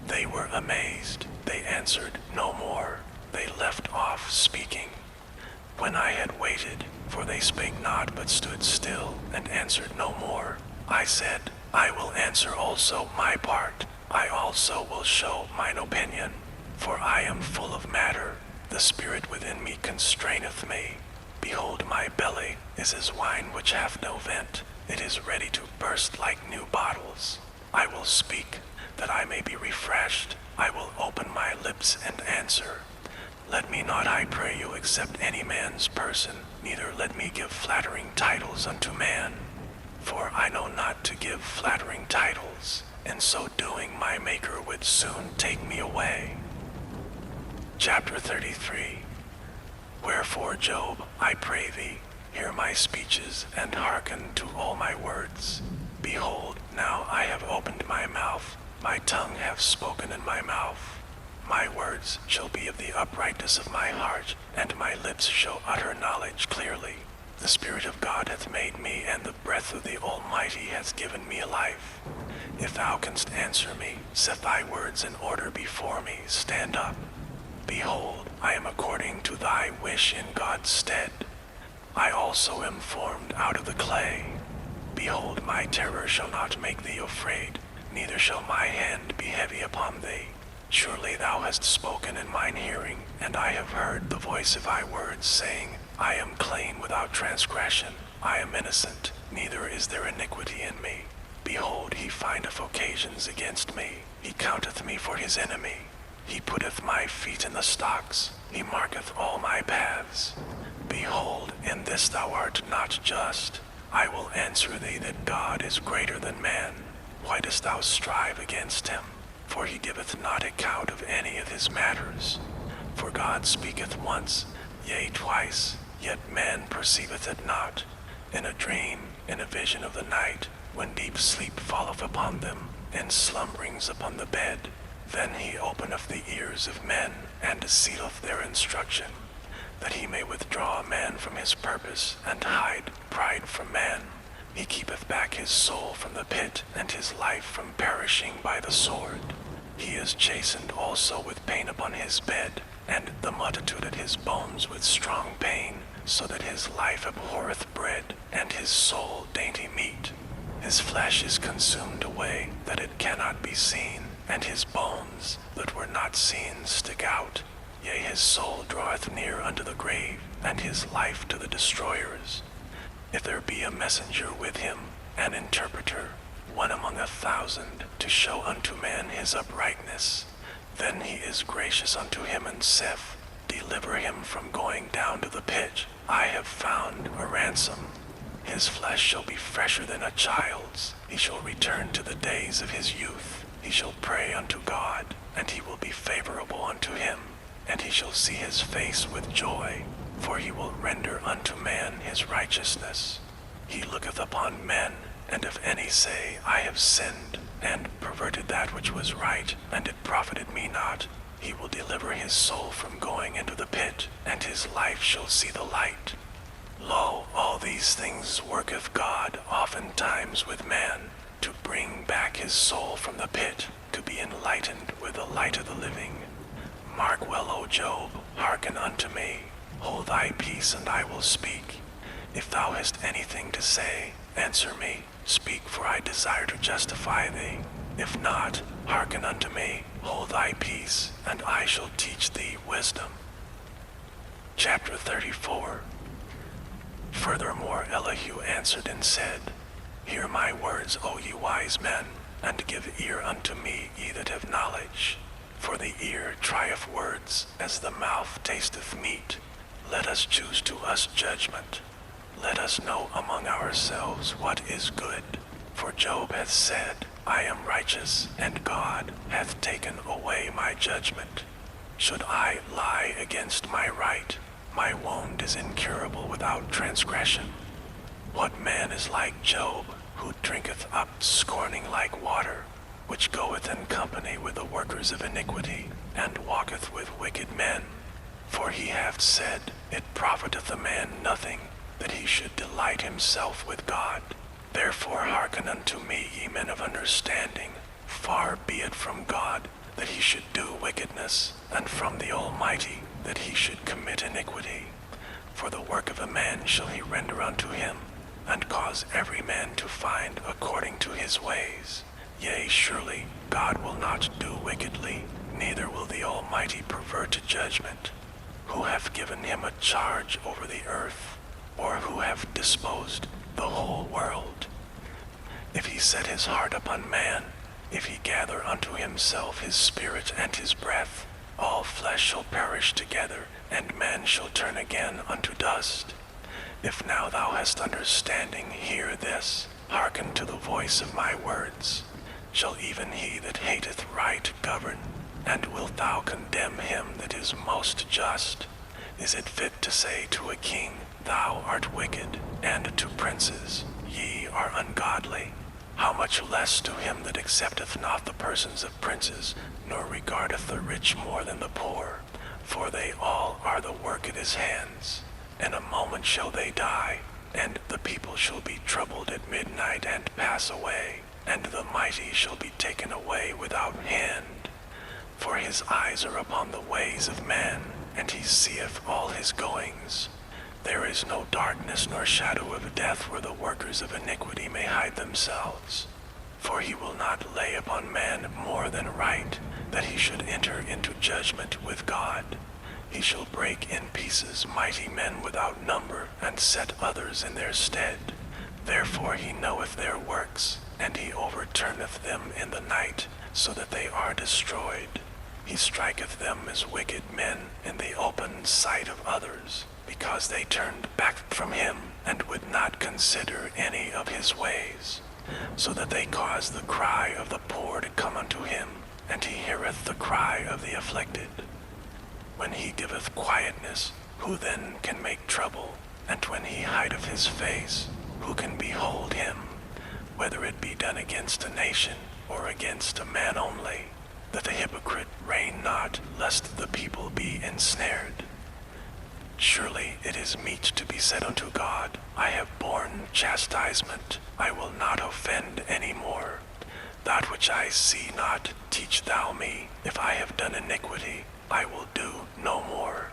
They were amazed, they answered no more, they left off speaking. When I had waited, for they spake not but stood still, and answered no more, I said, I will answer also my part, I also will show mine opinion. For I am full of matter, the spirit within me constraineth me. Behold, my belly is as wine which hath no vent, it is ready to burst like new bottles. I will speak, that I may be refreshed, I will open my lips and answer. Let me not, I pray you, accept any man's person, neither let me give flattering titles unto man. For I know not to give flattering titles, and so doing my Maker would soon take me away. Chapter 33. Wherefore, Job, I pray thee, hear my speeches, and hearken to all my words. Behold, now I have opened my mouth, my tongue hath spoken in my mouth. My words shall be of the uprightness of my heart, and my lips shall utter knowledge clearly. The Spirit of God hath made me, and the breath of the Almighty hath given me life. If thou canst answer me, set thy words in order before me, stand up. Behold, I am according to thy wish in God's stead. I also am formed out of the clay. Behold, my terror shall not make thee afraid, neither shall my hand be heavy upon thee. Surely thou hast spoken in mine hearing, and I have heard the voice of thy words, saying, I am clean without transgression, I am innocent, neither is there iniquity in me. Behold, he findeth occasions against me, he counteth me for his enemy. He putteth my feet in the stocks, he marketh all my paths. Behold, in this thou art not just. I will answer thee that God is greater than man. Why dost thou strive against him? For he giveth not account of any of his matters. For God speaketh once, yea twice, yet man perceiveth it not. In a dream, in a vision of the night, when deep sleep falleth upon them, and slumberings upon the bed, then he openeth the ears of men, and sealeth their instruction, that he may withdraw a man from his purpose, and hide pride from man. He keepeth back his soul from the pit, and his life from perishing by the sword. He is chastened also with pain upon his bed, and the multitude at his bones with strong pain, so that his life abhorreth bread, and his soul dainty meat. His flesh is consumed away, that it cannot be seen, and his bones, that were not seen, stick out. Yea, his soul draweth near unto the grave, and his life to the destroyers. If there be a messenger with him, an interpreter, one among 1,000, to show unto man his uprightness, then he is gracious unto him, and saith, Deliver him from going down to the pit. I have found a ransom. His flesh shall be fresher than a child's. He shall return to the days of his youth. He shall pray unto God, and he will be favorable unto him, and he shall see his face with joy, for he will render unto man his righteousness. He looketh upon men, and if any say, I have sinned, and perverted that which was right, and it profited me not, he will deliver his soul from going into the pit, and his life shall see the light. Lo, all these things worketh God oftentimes with man, to bring back his soul from the pit, to be enlightened with the light of the living. Mark well, O Job, hearken unto me. Hold thy peace, and I will speak. If thou hast anything to say, answer me. Speak, for I desire to justify thee. If not, hearken unto me. Hold thy peace, and I shall teach thee wisdom. Chapter 34. Furthermore Elihu answered and said, Hear my words, O ye wise men, and give ear unto me, ye that have knowledge. For the ear trieth words, as the mouth tasteth meat. Let us choose to us judgment. Let us know among ourselves what is good. For Job hath said, I am righteous, and God hath taken away my judgment. Should I lie against my right? My wound is incurable without transgression. What man is like Job, who drinketh up scorning like water, which goeth in company with the workers of iniquity, and walketh with wicked men? For he hath said, It profiteth a man nothing, that he should delight himself with God. Therefore hearken unto me, ye men of understanding. Far be it from God, that he should do wickedness, and from the Almighty, that he should commit iniquity. For the work of a man shall he render unto him, and cause every man to find according to his ways. Yea, surely God will not do wickedly, neither will the Almighty pervert judgment. Who hath given him a charge over the earth, or who hath disposed the whole world? If he set his heart upon man, if he gather unto himself his spirit and his breath, all flesh shall perish together, and man shall turn again unto dust. If now thou hast understanding, hear this, hearken to the voice of my words. Shall even he that hateth right govern? And wilt thou condemn him that is most just? Is it fit to say to a king, Thou art wicked, and to princes, Ye are ungodly? How much less to him that accepteth not the persons of princes, nor regardeth the rich more than the poor? For they all are the work of his hands. In a moment shall they die, and the people shall be troubled at midnight and pass away, and the mighty shall be taken away without hand. For his eyes are upon the ways of man, and he seeth all his goings. There is no darkness nor shadow of death where the workers of iniquity may hide themselves. For he will not lay upon man more than right, that he should enter into judgment with God. He shall break in pieces mighty men without number, and set others in their stead. Therefore he knoweth their works, and he overturneth them in the night, so that they are destroyed. He striketh them as wicked men in the open sight of others, because they turned back from him, and would not consider any of his ways. So that they cause the cry of the poor to come unto him, and he heareth the cry of the afflicted. When he giveth quietness, who then can make trouble? And when he hideth his face, who can behold him? Whether it be done against a nation, or against a man only. that the hypocrite reign not, lest the people be ensnared. Surely it is meet to be said unto God, I have borne chastisement, I will not offend any more. That which I see not, teach thou me. If I have done iniquity, I will do no more.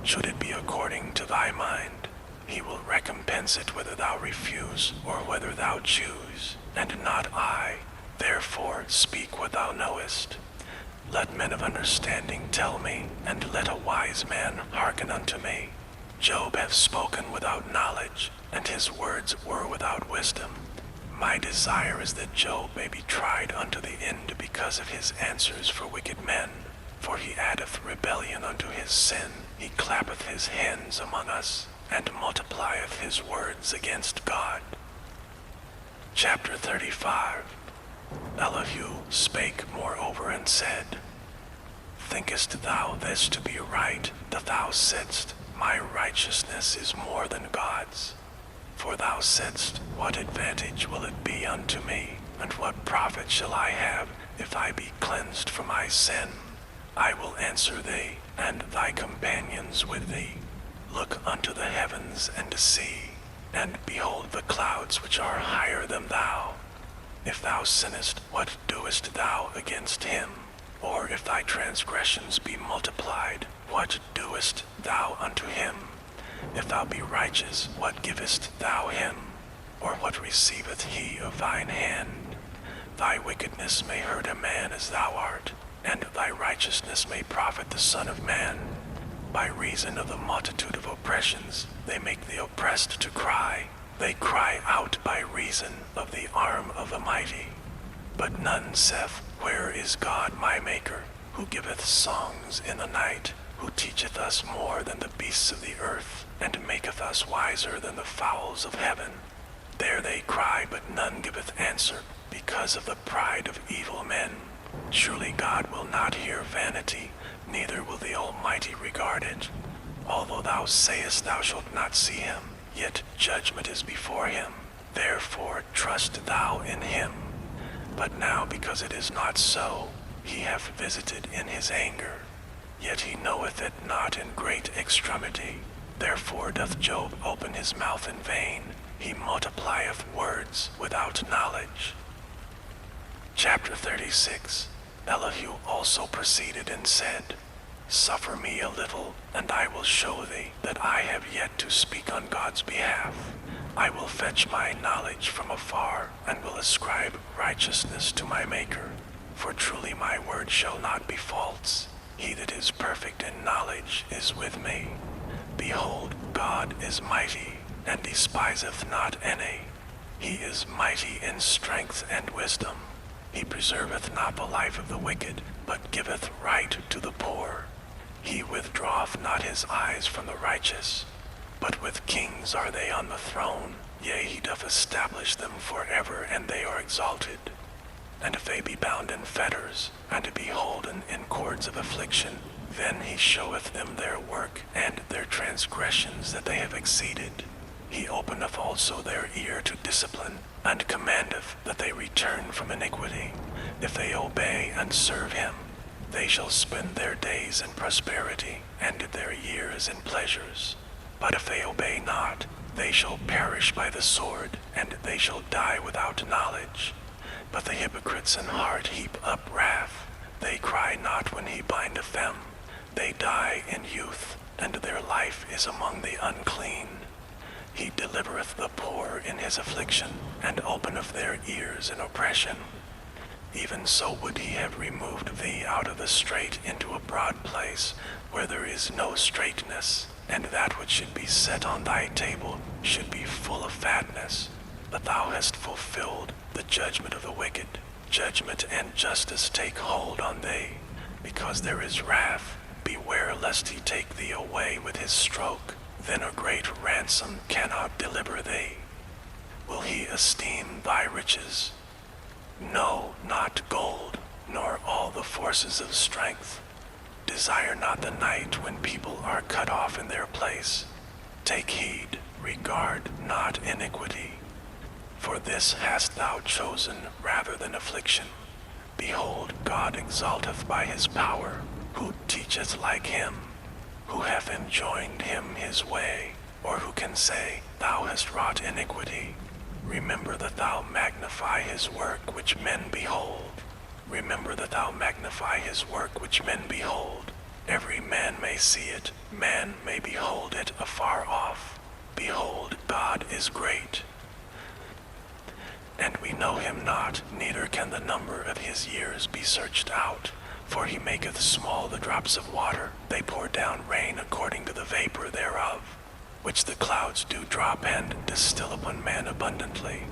Should it be according to thy mind, he will recompense it whether thou refuse or whether thou choose, and not I. Therefore speak what thou knowest. Let men of understanding tell me, and let a wise man hearken unto me. Job hath spoken without knowledge, and his words were without wisdom. My desire is that Job may be tried unto the end because of his answers for wicked men. For he addeth rebellion unto his sin, he clappeth his hands among us, and multiplieth his words against God. Chapter 35. Elihu spake moreover and said, Thinkest thou this to be right, that thou saidst, My righteousness is more than God's? For thou saidst, What advantage will it be unto me, and what profit shall I have, if I be cleansed from my sin? I will answer thee, and thy companions with thee. Look unto the heavens and see, and behold the clouds which are higher than thou. If thou sinnest, what doest thou against him? Or if thy transgressions be multiplied, what doest thou unto him? If thou be righteous, what givest thou him? Or what receiveth he of thine hand? Thy wickedness may hurt a man as thou art, and thy righteousness may profit the Son of Man. By reason of the multitude of oppressions, they make the oppressed to cry. They cry out by reason of the arm of the mighty. But none saith, Where is God my Maker, who giveth songs in the night, who teacheth us more than the beasts of the earth, and maketh us wiser than the fowls of heaven? There they cry, but none giveth answer, because of the pride of evil men. Surely God will not hear vanity, neither will the Almighty regard it. Although thou sayest thou shalt not see him, yet judgment is before him. Therefore trust thou in him. But now because it is not so, he hath visited in his anger. Yet he knoweth it not in great extremity. Therefore doth Job open his mouth in vain. He multiplieth words without knowledge. Chapter 36. Elihu also proceeded and said, Suffer me a little, and I will show thee that I have yet to speak on God's behalf. I will fetch my knowledge from afar, and will ascribe righteousness to my Maker. For truly my word shall not be false. He that is perfect in knowledge is with me. Behold, God is mighty, and despiseth not any. He is mighty in strength and wisdom. He preserveth not the life of the wicked, but giveth right to the poor. He withdraweth not his eyes from the righteous. But with kings are they on the throne, yea, he doth establish them forever, and they are exalted. And if they be bound in fetters, and be holden in cords of affliction, then he showeth them their work, and their transgressions that they have exceeded. He openeth also their ear to discipline, and commandeth that they return from iniquity. If they obey and serve him, they shall spend their days in prosperity, and their years in pleasures. But if they obey not, they shall perish by the sword, and they shall die without knowledge. But the hypocrites in heart heap up wrath. They cry not when he bindeth them. They die in youth, and their life is among the unclean. He delivereth the poor in his affliction, and openeth their ears in oppression. Even so would he have removed thee out of the strait into a broad place, where there is no straightness, and that which should be set on thy table should be full of fatness. But thou hast fulfilled the judgment of the wicked. Judgment and justice take hold on thee. Because there is wrath, beware lest he take thee away with his stroke. Then a great ransom cannot deliver thee. Will he esteem thy riches? No, not gold, nor all the forces of strength. Desire not the night when people are cut off in their place. Take heed, regard not iniquity. For this hast thou chosen rather than affliction, Behold, God exalteth by his power. Who teacheth like him? Who hath enjoined him his way? Or who can say, Thou hast wrought iniquity? Remember that thou magnify his work which men behold. Remember that thou magnify his work which men behold. Every man may see it, man may behold it afar off. Behold, God is great. And we know him not, neither can the number of his years be searched out. For he maketh small the drops of water, they pour down rain according to the vapor thereof, which the clouds do drop and distill upon man abundantly.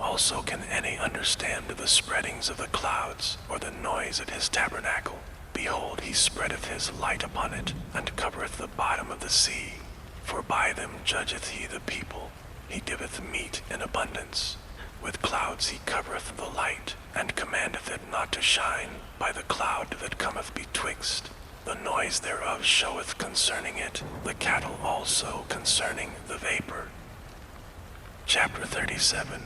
Also can any understand the spreadings of the clouds, or the noise of his tabernacle? Behold, he spreadeth his light upon it, and covereth the bottom of the sea. For by them judgeth he the people, he giveth meat in abundance. With clouds he covereth the light, and commandeth it not to shine by the cloud that cometh betwixt. The noise thereof showeth concerning it, the cattle also concerning the vapor. Chapter 37.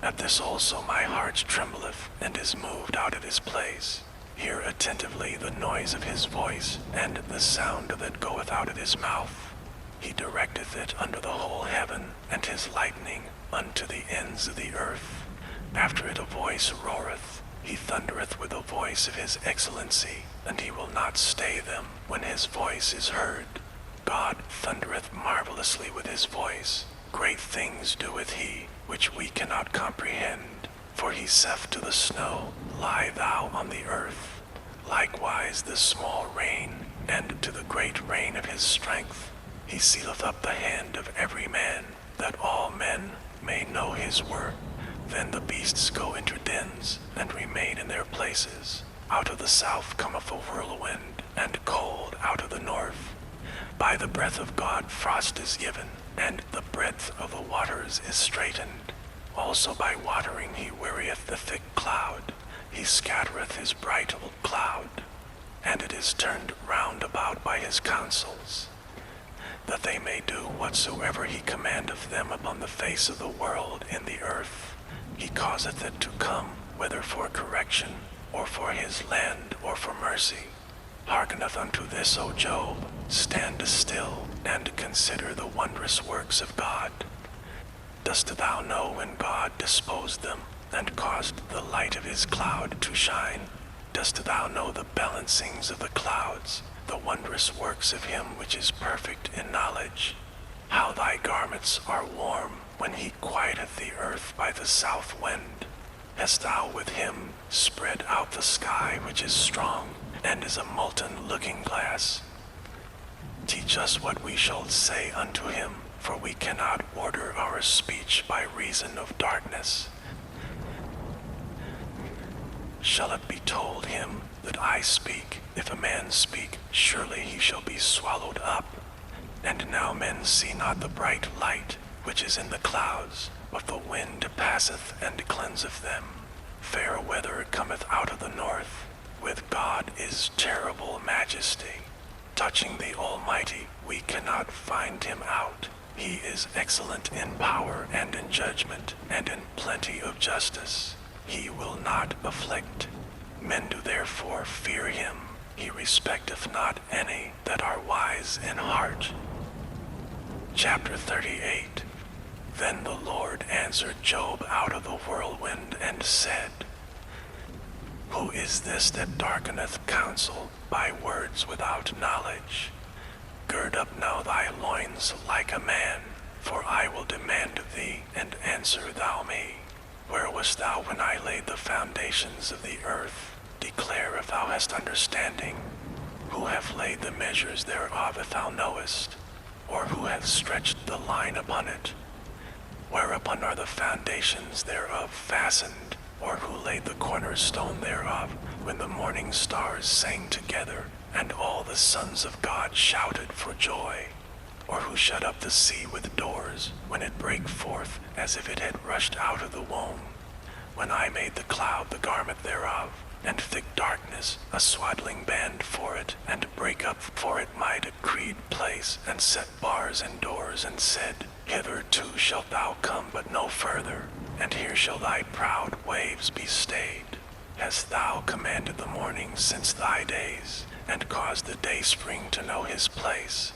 At this also my heart trembleth, and is moved out of his place. Hear attentively the noise of his voice, and the sound that goeth out of his mouth. He directeth it under the whole heaven, and his lightning unto the ends of the earth. After it a voice roareth, he thundereth with the voice of his excellency, and he will not stay them when his voice is heard. God thundereth marvelously with his voice. Great things doeth he, which we cannot comprehend. For he saith to the snow, Lie thou on the earth. Likewise the small rain, and to the great rain of his strength. He sealeth up the hand of every man, that all men may know his work. Then the beasts go into dens, and remain in their places. Out of the south cometh a whirlwind, and cold out of the north. By the breath of God frost is given, and the breadth of the waters is straitened. Also by watering he wearieth the thick cloud. He scattereth his bright old cloud, and it is turned round about by his counsels, that they may do whatsoever he commandeth them upon the face of the world in the earth. He causeth it to come, whether for correction, or for his land, or for mercy. Hearkeneth unto this, O Job, stand still, and consider the wondrous works of God. Dost thou know when God disposed them, and caused the light of his cloud to shine? Dost thou know the balancings of the clouds, the wondrous works of him which is perfect in knowledge? How thy garments are warm, when he quieteth the earth by the south wind. Hast thou with him spread out the sky which is strong, and is a molten looking glass? Teach us what we shall say unto him, for we cannot order our speech by reason of darkness. Shall it be told him that I speak? If a man speak, surely he shall be swallowed up. And now men see not the bright light which is in the clouds, but the wind passeth and cleanseth them. Fair weather cometh out of the north. With God is terrible majesty. Touching the Almighty, we cannot find him out. He is excellent in power and in judgment, and in plenty of justice. He will not afflict. Men do therefore fear him. He respecteth not any that are wise in heart. Chapter 38. Then the Lord answered Job out of the whirlwind and said, Who is this that darkeneth counsel by words without knowledge? Gird up now thy loins like a man, for I will demand of thee, and answer thou me. Where wast thou when I laid the foundations of the earth? Declare if thou hast understanding. Who hath laid the measures thereof if thou knowest? Or who hath stretched the line upon it? Whereupon are the foundations thereof fastened? Or who laid the cornerstone thereof, when the morning stars sang together, and all the sons of God shouted for joy? Or who shut up the sea with doors, when it brake forth as if it had rushed out of the womb? When I made the cloud the garment thereof, and thick darkness a swaddling band for it, and brake up for it my decreed place, and set bars and doors, and said, Hitherto shalt thou come, but no further, and here shall thy proud waves be stayed. Hast thou commanded the morning since thy days, and caused the day spring to know his place,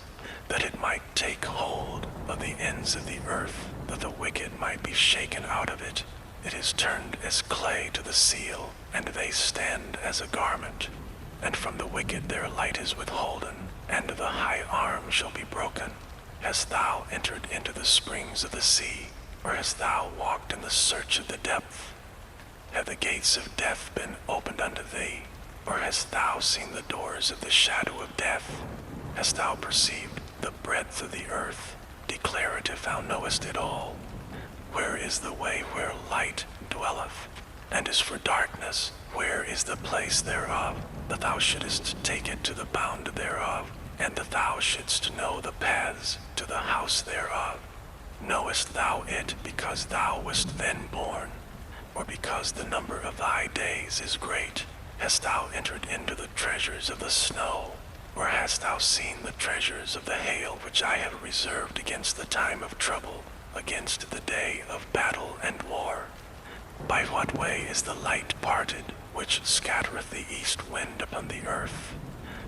that it might take hold of the ends of the earth, that the wicked might be shaken out of it? It is turned as clay to the seal, and they stand as a garment. And from the wicked their light is withholden, and the high arm shall be broken. Hast thou entered into the springs of the sea, or hast thou walked in the search of the depth? Have the gates of death been opened unto thee, or hast thou seen the doors of the shadow of death? Hast thou perceived the breadth of the earth? Declare it if thou knowest it all. Where is the way where light dwelleth? And as for darkness, where is the place thereof, that thou shouldest take it to the bound thereof, and that thou shouldst know the paths to the house thereof? Knowest thou it because thou wast then born, or because the number of thy days is great? Hast thou entered into the treasures of the snow, or hast thou seen the treasures of the hail which I have reserved against the time of trouble, against the day of battle and war? By what way is the light parted, which scattereth the east wind upon the earth?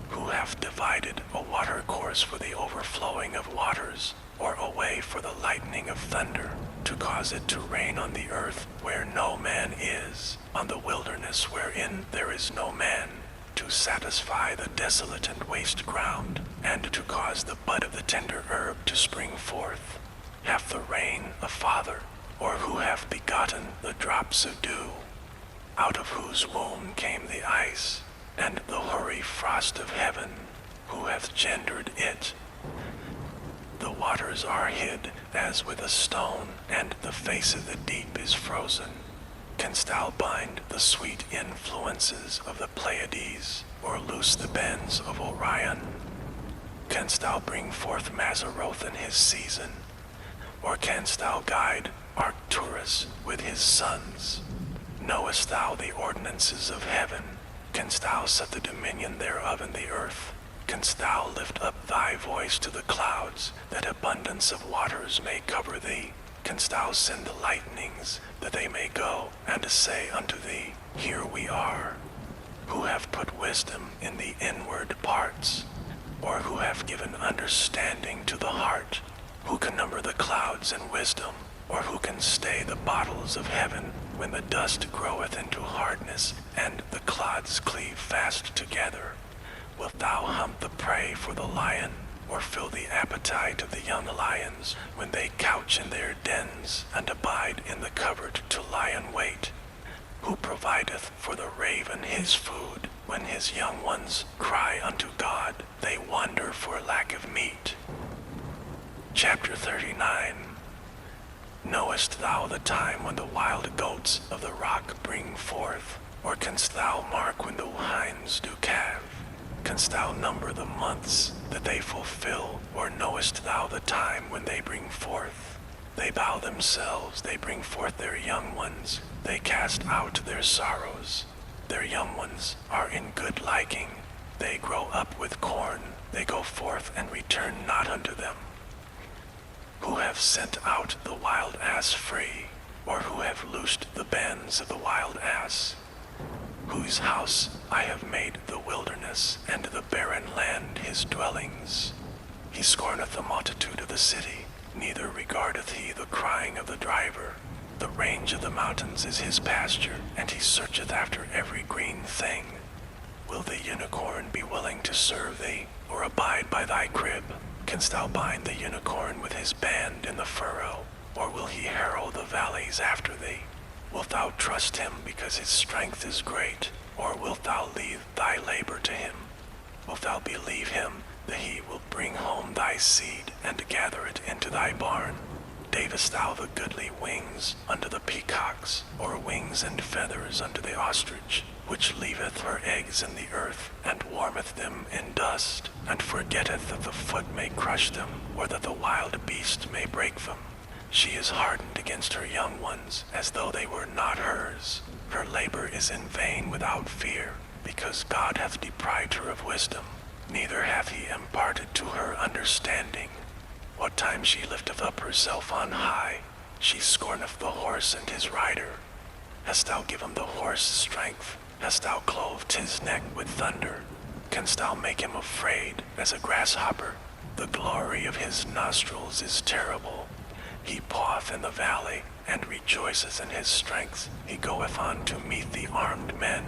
Who hath divided a water course for the overflowing of waters, or a way for the lightning of thunder, to cause it to rain on the earth where no man is, on the wilderness wherein there is no man, to satisfy the desolate and waste ground, and to cause the bud of the tender herb to spring forth? Hath the rain a father, or who hath begotten the drops of dew? Out of whose womb came the ice, and the hoary frost of heaven? Who hath gendered it? The waters are hid as with a stone, and the face of the deep is frozen. Canst thou bind the sweet influences of the Pleiades, or loose the bends of Orion? Canst thou bring forth Mazzaroth in his season, or canst thou guide Arcturus with his sons? Knowest thou the ordinances of heaven? Canst thou set the dominion thereof in the earth? Canst thou lift up thy voice to the clouds, that abundance of waters may cover thee? Canst thou send the lightnings, that they may go, and say unto thee, Here we are? Who hath put wisdom in the inward parts? Or who hath given understanding to the heart? Who can number the clouds in wisdom? Or who can stay the bottles of heaven, when the dust groweth into hardness, and the clods cleave fast together? Wilt thou hunt the prey for the lion, or fill the appetite of the young lions, when they couch in their dens, and abide in the covert to lie in wait? Who provideth for the raven his food, when his young ones cry unto God, they wander for lack of meat? Chapter 39. Knowest thou the time when the wild goats of the rock bring forth, or canst thou mark when the hinds do calve? Canst thou number the months that they fulfill, or knowest thou the time when they bring forth? They bow themselves, they bring forth their young ones, they cast out their sorrows. Their young ones are in good liking, they grow up with corn, they go forth and return not unto them. Who have sent out the wild ass free, or who have loosed the bands of the wild ass? Whose house I have made the wilderness, and the barren land his dwellings. He scorneth the multitude of the city, neither regardeth he the crying of the driver. The range of the mountains is his pasture, and he searcheth after every green thing. Will the unicorn be willing to serve thee, or abide by thy crib? Canst thou bind the unicorn with his band in the furrow, or will he harrow the valleys after thee? Wilt thou trust him because his strength is great, or wilt thou leave thy labor to him? Wilt thou believe him that he will bring home thy seed and gather it into thy barn? Davest thou the goodly wings unto the peacocks, or wings and feathers unto the ostrich, which leaveth her eggs in the earth, and warmeth them in dust, and forgetteth that the foot may crush them, or that the wild beast may break them? She is hardened against her young ones, as though they were not hers. Her labor is in vain without fear, because God hath deprived her of wisdom, neither hath he imparted to her understanding. What time she lifteth up herself on high, she scorneth the horse and his rider. Hast thou given the horse strength, Hast thou cloved his neck with thunder? Canst thou make him afraid as a grasshopper? The glory of his nostrils is terrible. He paweth in the valley, and rejoiceth in his strength. He goeth on to meet the armed men.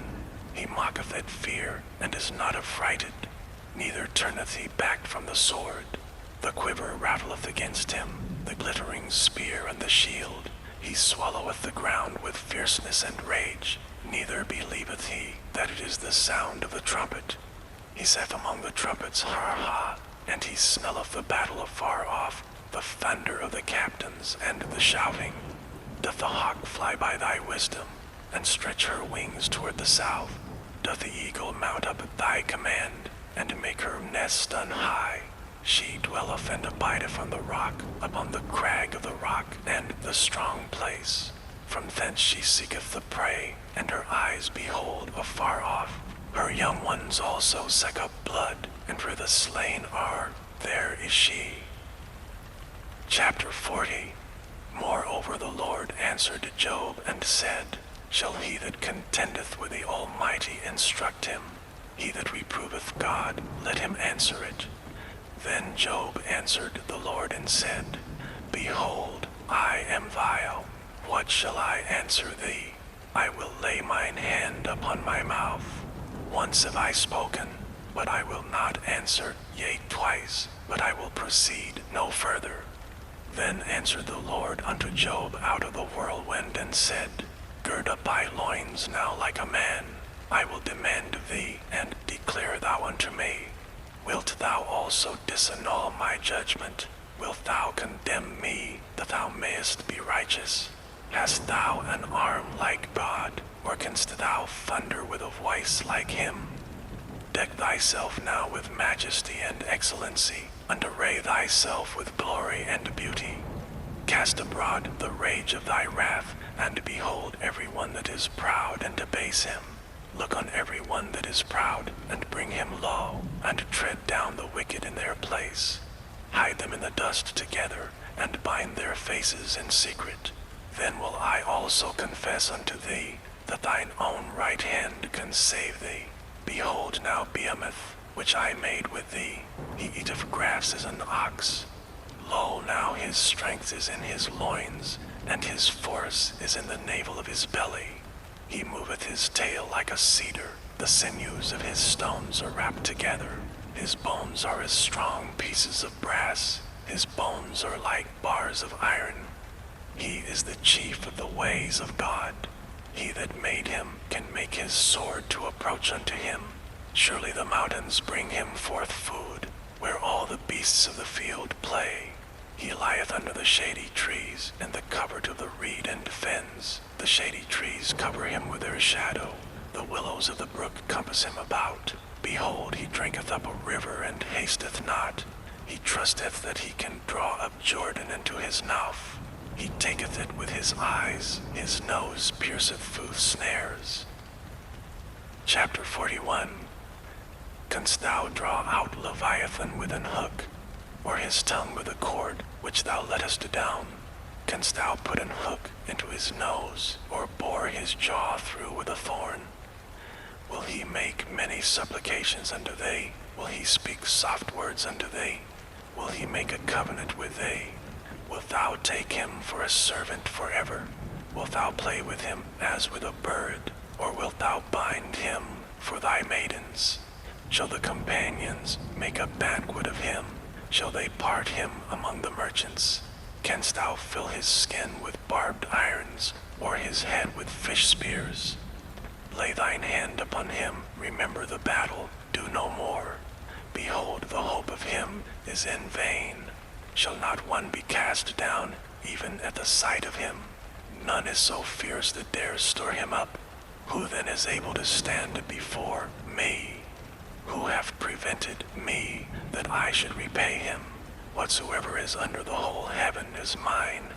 He mocketh at fear, and is not affrighted, neither turneth he back from the sword. The quiver rattleth against him, the glittering spear and the shield. He swalloweth the ground with fierceness and rage, neither believeth he that it is the sound of the trumpet. He saith among the trumpets, Ha, ha, and he smelleth the battle afar off, the thunder of the captains and the shouting. Doth the hawk fly by thy wisdom, and stretch her wings toward the south? Doth the eagle mount up at thy command, and make her nest on high? She dwelleth and abideth on the rock, upon the crag of the rock and the strong place. From thence she seeketh the prey, and her eyes behold afar off. Her young ones also suck up blood, and where the slain are, there is she. Chapter 40. Moreover the Lord answered Job and said, Shall he that contendeth with the Almighty instruct him? He that reproveth God, let him answer it. Then Job answered the Lord and said, Behold, I am vile. What shall I answer thee? I will lay mine hand upon my mouth. Once have I spoken, but I will not answer, yea, twice, but I will proceed no further. Then answered the Lord unto Job out of the whirlwind and said, Gird up thy loins now like a man. I will demand of thee, and declare thou unto me. Wilt thou also disannul my judgment? Wilt thou condemn me, that thou mayest be righteous? Hast thou an arm like God, or canst thou thunder with a voice like him? Deck thyself now with majesty and excellency, and array thyself with glory and beauty. Cast abroad the rage of thy wrath, and behold every one that is proud, and abase him. Look on every one that is proud, and bring him low, and tread down the wicked in their place. Hide them in the dust together, and bind their faces in secret. Then will I also confess unto thee, that thine own right hand can save thee. Behold now Behemoth, which I made with thee. He eateth grass as an ox. Lo, now his strength is in his loins, and his force is in the navel of his belly. He moveth his tail like a cedar. The sinews of his stones are wrapped together. His bones are as strong pieces of brass. His bones are like bars of iron. He is the chief of the ways of God. He that made him can make his sword to approach unto him. Surely the mountains bring him forth food, where all the beasts of the field play. He lieth under the shady trees, in the covert of the reed and fens. The shady trees cover him with their shadow. The willows of the brook compass him about. Behold, he drinketh up a river, and hasteth not. He trusteth that he can draw up Jordan into his mouth. He taketh it with his eyes. His nose pierceth through snares. Chapter 41. Canst thou draw out Leviathan with an hook, or his tongue with a cord which thou lettest down? Canst thou put an hook into his nose, or bore his jaw through with a thorn? Will he make many supplications unto thee? Will he speak soft words unto thee? Will he make a covenant with thee? Wilt thou take him for a servant forever? Wilt thou play with him as with a bird? Or wilt thou bind him for thy maidens? Shall the companions make a banquet of him? Shall they part him among the merchants? Canst thou fill his skin with barbed irons, or his head with fish spears? Lay thine hand upon him, remember the battle, do no more. Behold, the hope of him is in vain. Shall not one be cast down, even at the sight of him? None is so fierce that dares stir him up. Who then is able to stand before me? Who hath prevented me, that I should repay him? Whatsoever is under the whole heaven is mine.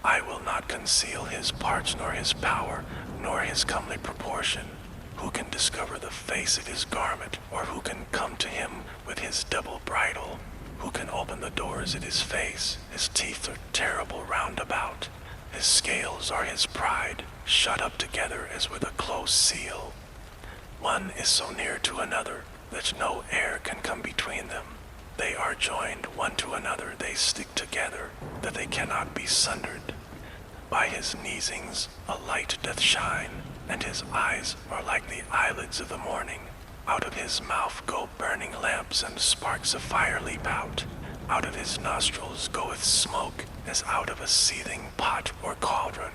I will not conceal his parts, nor his power, nor his comely proportion. Who can discover the face of his garment, or who can come to him with his double bridle? Who can open the doors at his face? His teeth are terrible round about. His scales are his pride, shut up together as with a close seal. One is so near to another that no air can come between them. They are joined one to another, they stick together, that they cannot be sundered. By his neesings a light doth shine, and his eyes are like the eyelids of the morning. Out of his mouth go burning lamps, and sparks of fire leap out. Out of his nostrils goeth smoke, as out of a seething pot or cauldron.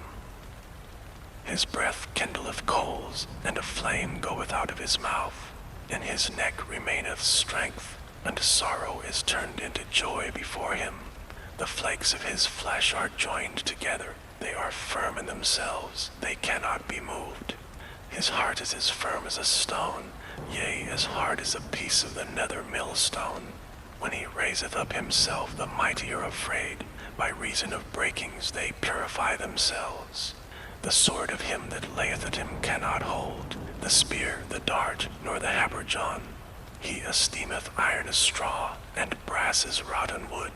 His breath kindleth coals, and a flame goeth out of his mouth. In his neck remaineth strength, and sorrow is turned into joy before him. The flakes of his flesh are joined together, they are firm in themselves, they cannot be moved. His heart is as firm as a stone, yea, as hard as a piece of the nether millstone. When he raiseth up himself, the mighty are afraid. By reason of breakings they purify themselves. The sword of him that layeth at him cannot hold, the spear, the dart, nor the habergeon. He esteemeth iron as straw, and brass as rotten wood.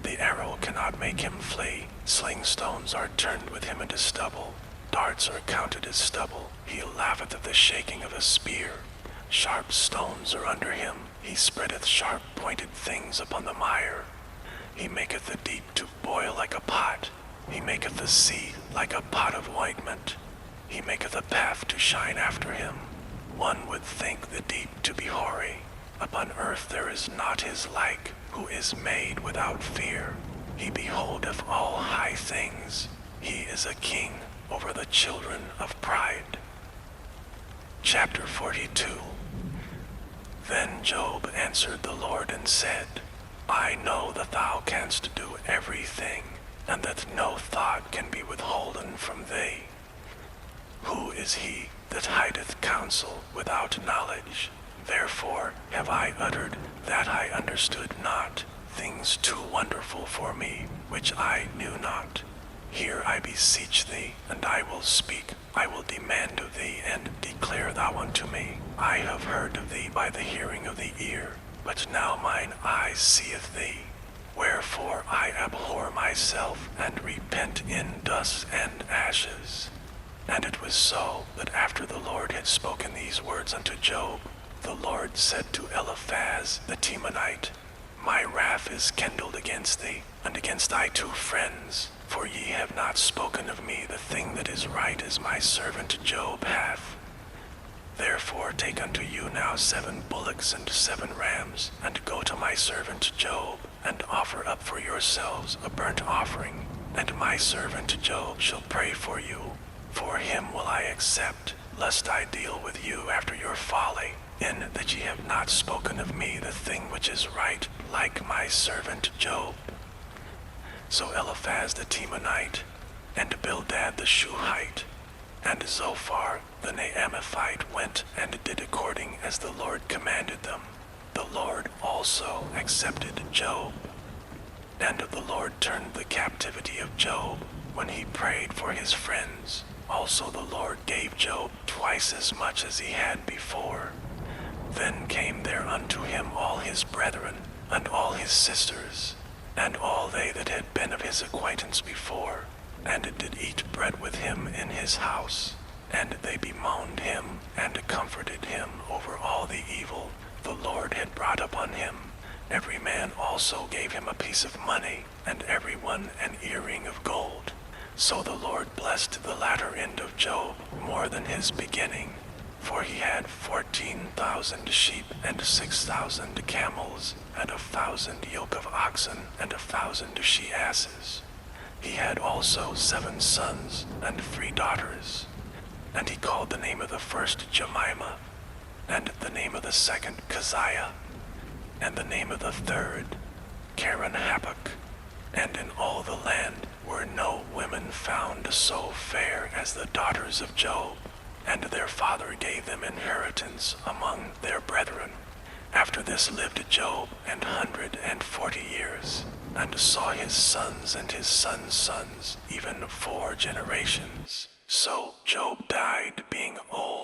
The arrow cannot make him flee, sling stones are turned with him into stubble. Darts are counted as stubble, he laugheth at the shaking of a spear. Sharp stones are under him, he spreadeth sharp pointed things upon the mire. He maketh the deep to boil like a pot, he maketh the sea like a pot of ointment. He maketh a path to shine after him. One would think the deep to be hoary. Upon earth there is not his like, who is made without fear. He beholdeth all high things. He is a king over the children of pride. Chapter 42. Then Job answered the Lord and said, I know that thou canst do everything, and that no thought can be withholden from thee. Who is he that hideth counsel without knowledge? Therefore have I uttered that I understood not, things too wonderful for me, which I knew not. Hear, I beseech thee, and I will speak. I will demand of thee, and declare thou unto me. I have heard of thee by the hearing of the ear, but now mine eye seeth thee. Wherefore I abhor myself, and repent in dust and ashes. And it was so, that after the Lord had spoken these words unto Job, the Lord said to Eliphaz the Temanite, My wrath is kindled against thee, and against thy 2 friends, for ye have not spoken of me the thing that is right, as my servant Job hath. Therefore take unto you now 7 bullocks and 7 rams, and go to my servant Job, and offer up for yourselves a burnt offering, and my servant Job shall pray for you. For him will I accept, lest I deal with you after your folly, in that ye have not spoken of me the thing which is right, like my servant Job. So Eliphaz the Temanite, and Bildad the Shuhite, and Zophar the Naamathite went and did according as the Lord commanded them. The Lord also accepted Job. And the Lord turned the captivity of Job when he prayed for his friends. Also the Lord gave Job twice as much as he had before. Then came there unto him all his brethren, and all his sisters, and all they that had been of his acquaintance before, and did eat bread with him in his house. And they bemoaned him, and comforted him over all the evil the Lord had brought upon him. Every man also gave him a piece of money, and every one an earring of gold. So the Lord blessed the latter end of Job more than his beginning, for he had 14,000 sheep, and 6,000 camels, and 1,000 yoke of oxen, and 1,000 she-asses. He had also 7 sons, and 3 daughters. And he called the name of the first Jemimah, and the name of the second Keziah, and the name of the third Karen-Happuch. And in all the land were no women found so fair as the daughters of Job, and their father gave them inheritance among their brethren. After this lived Job 140 years, and saw his sons and his sons' sons, even 4 generations. So Job died being old.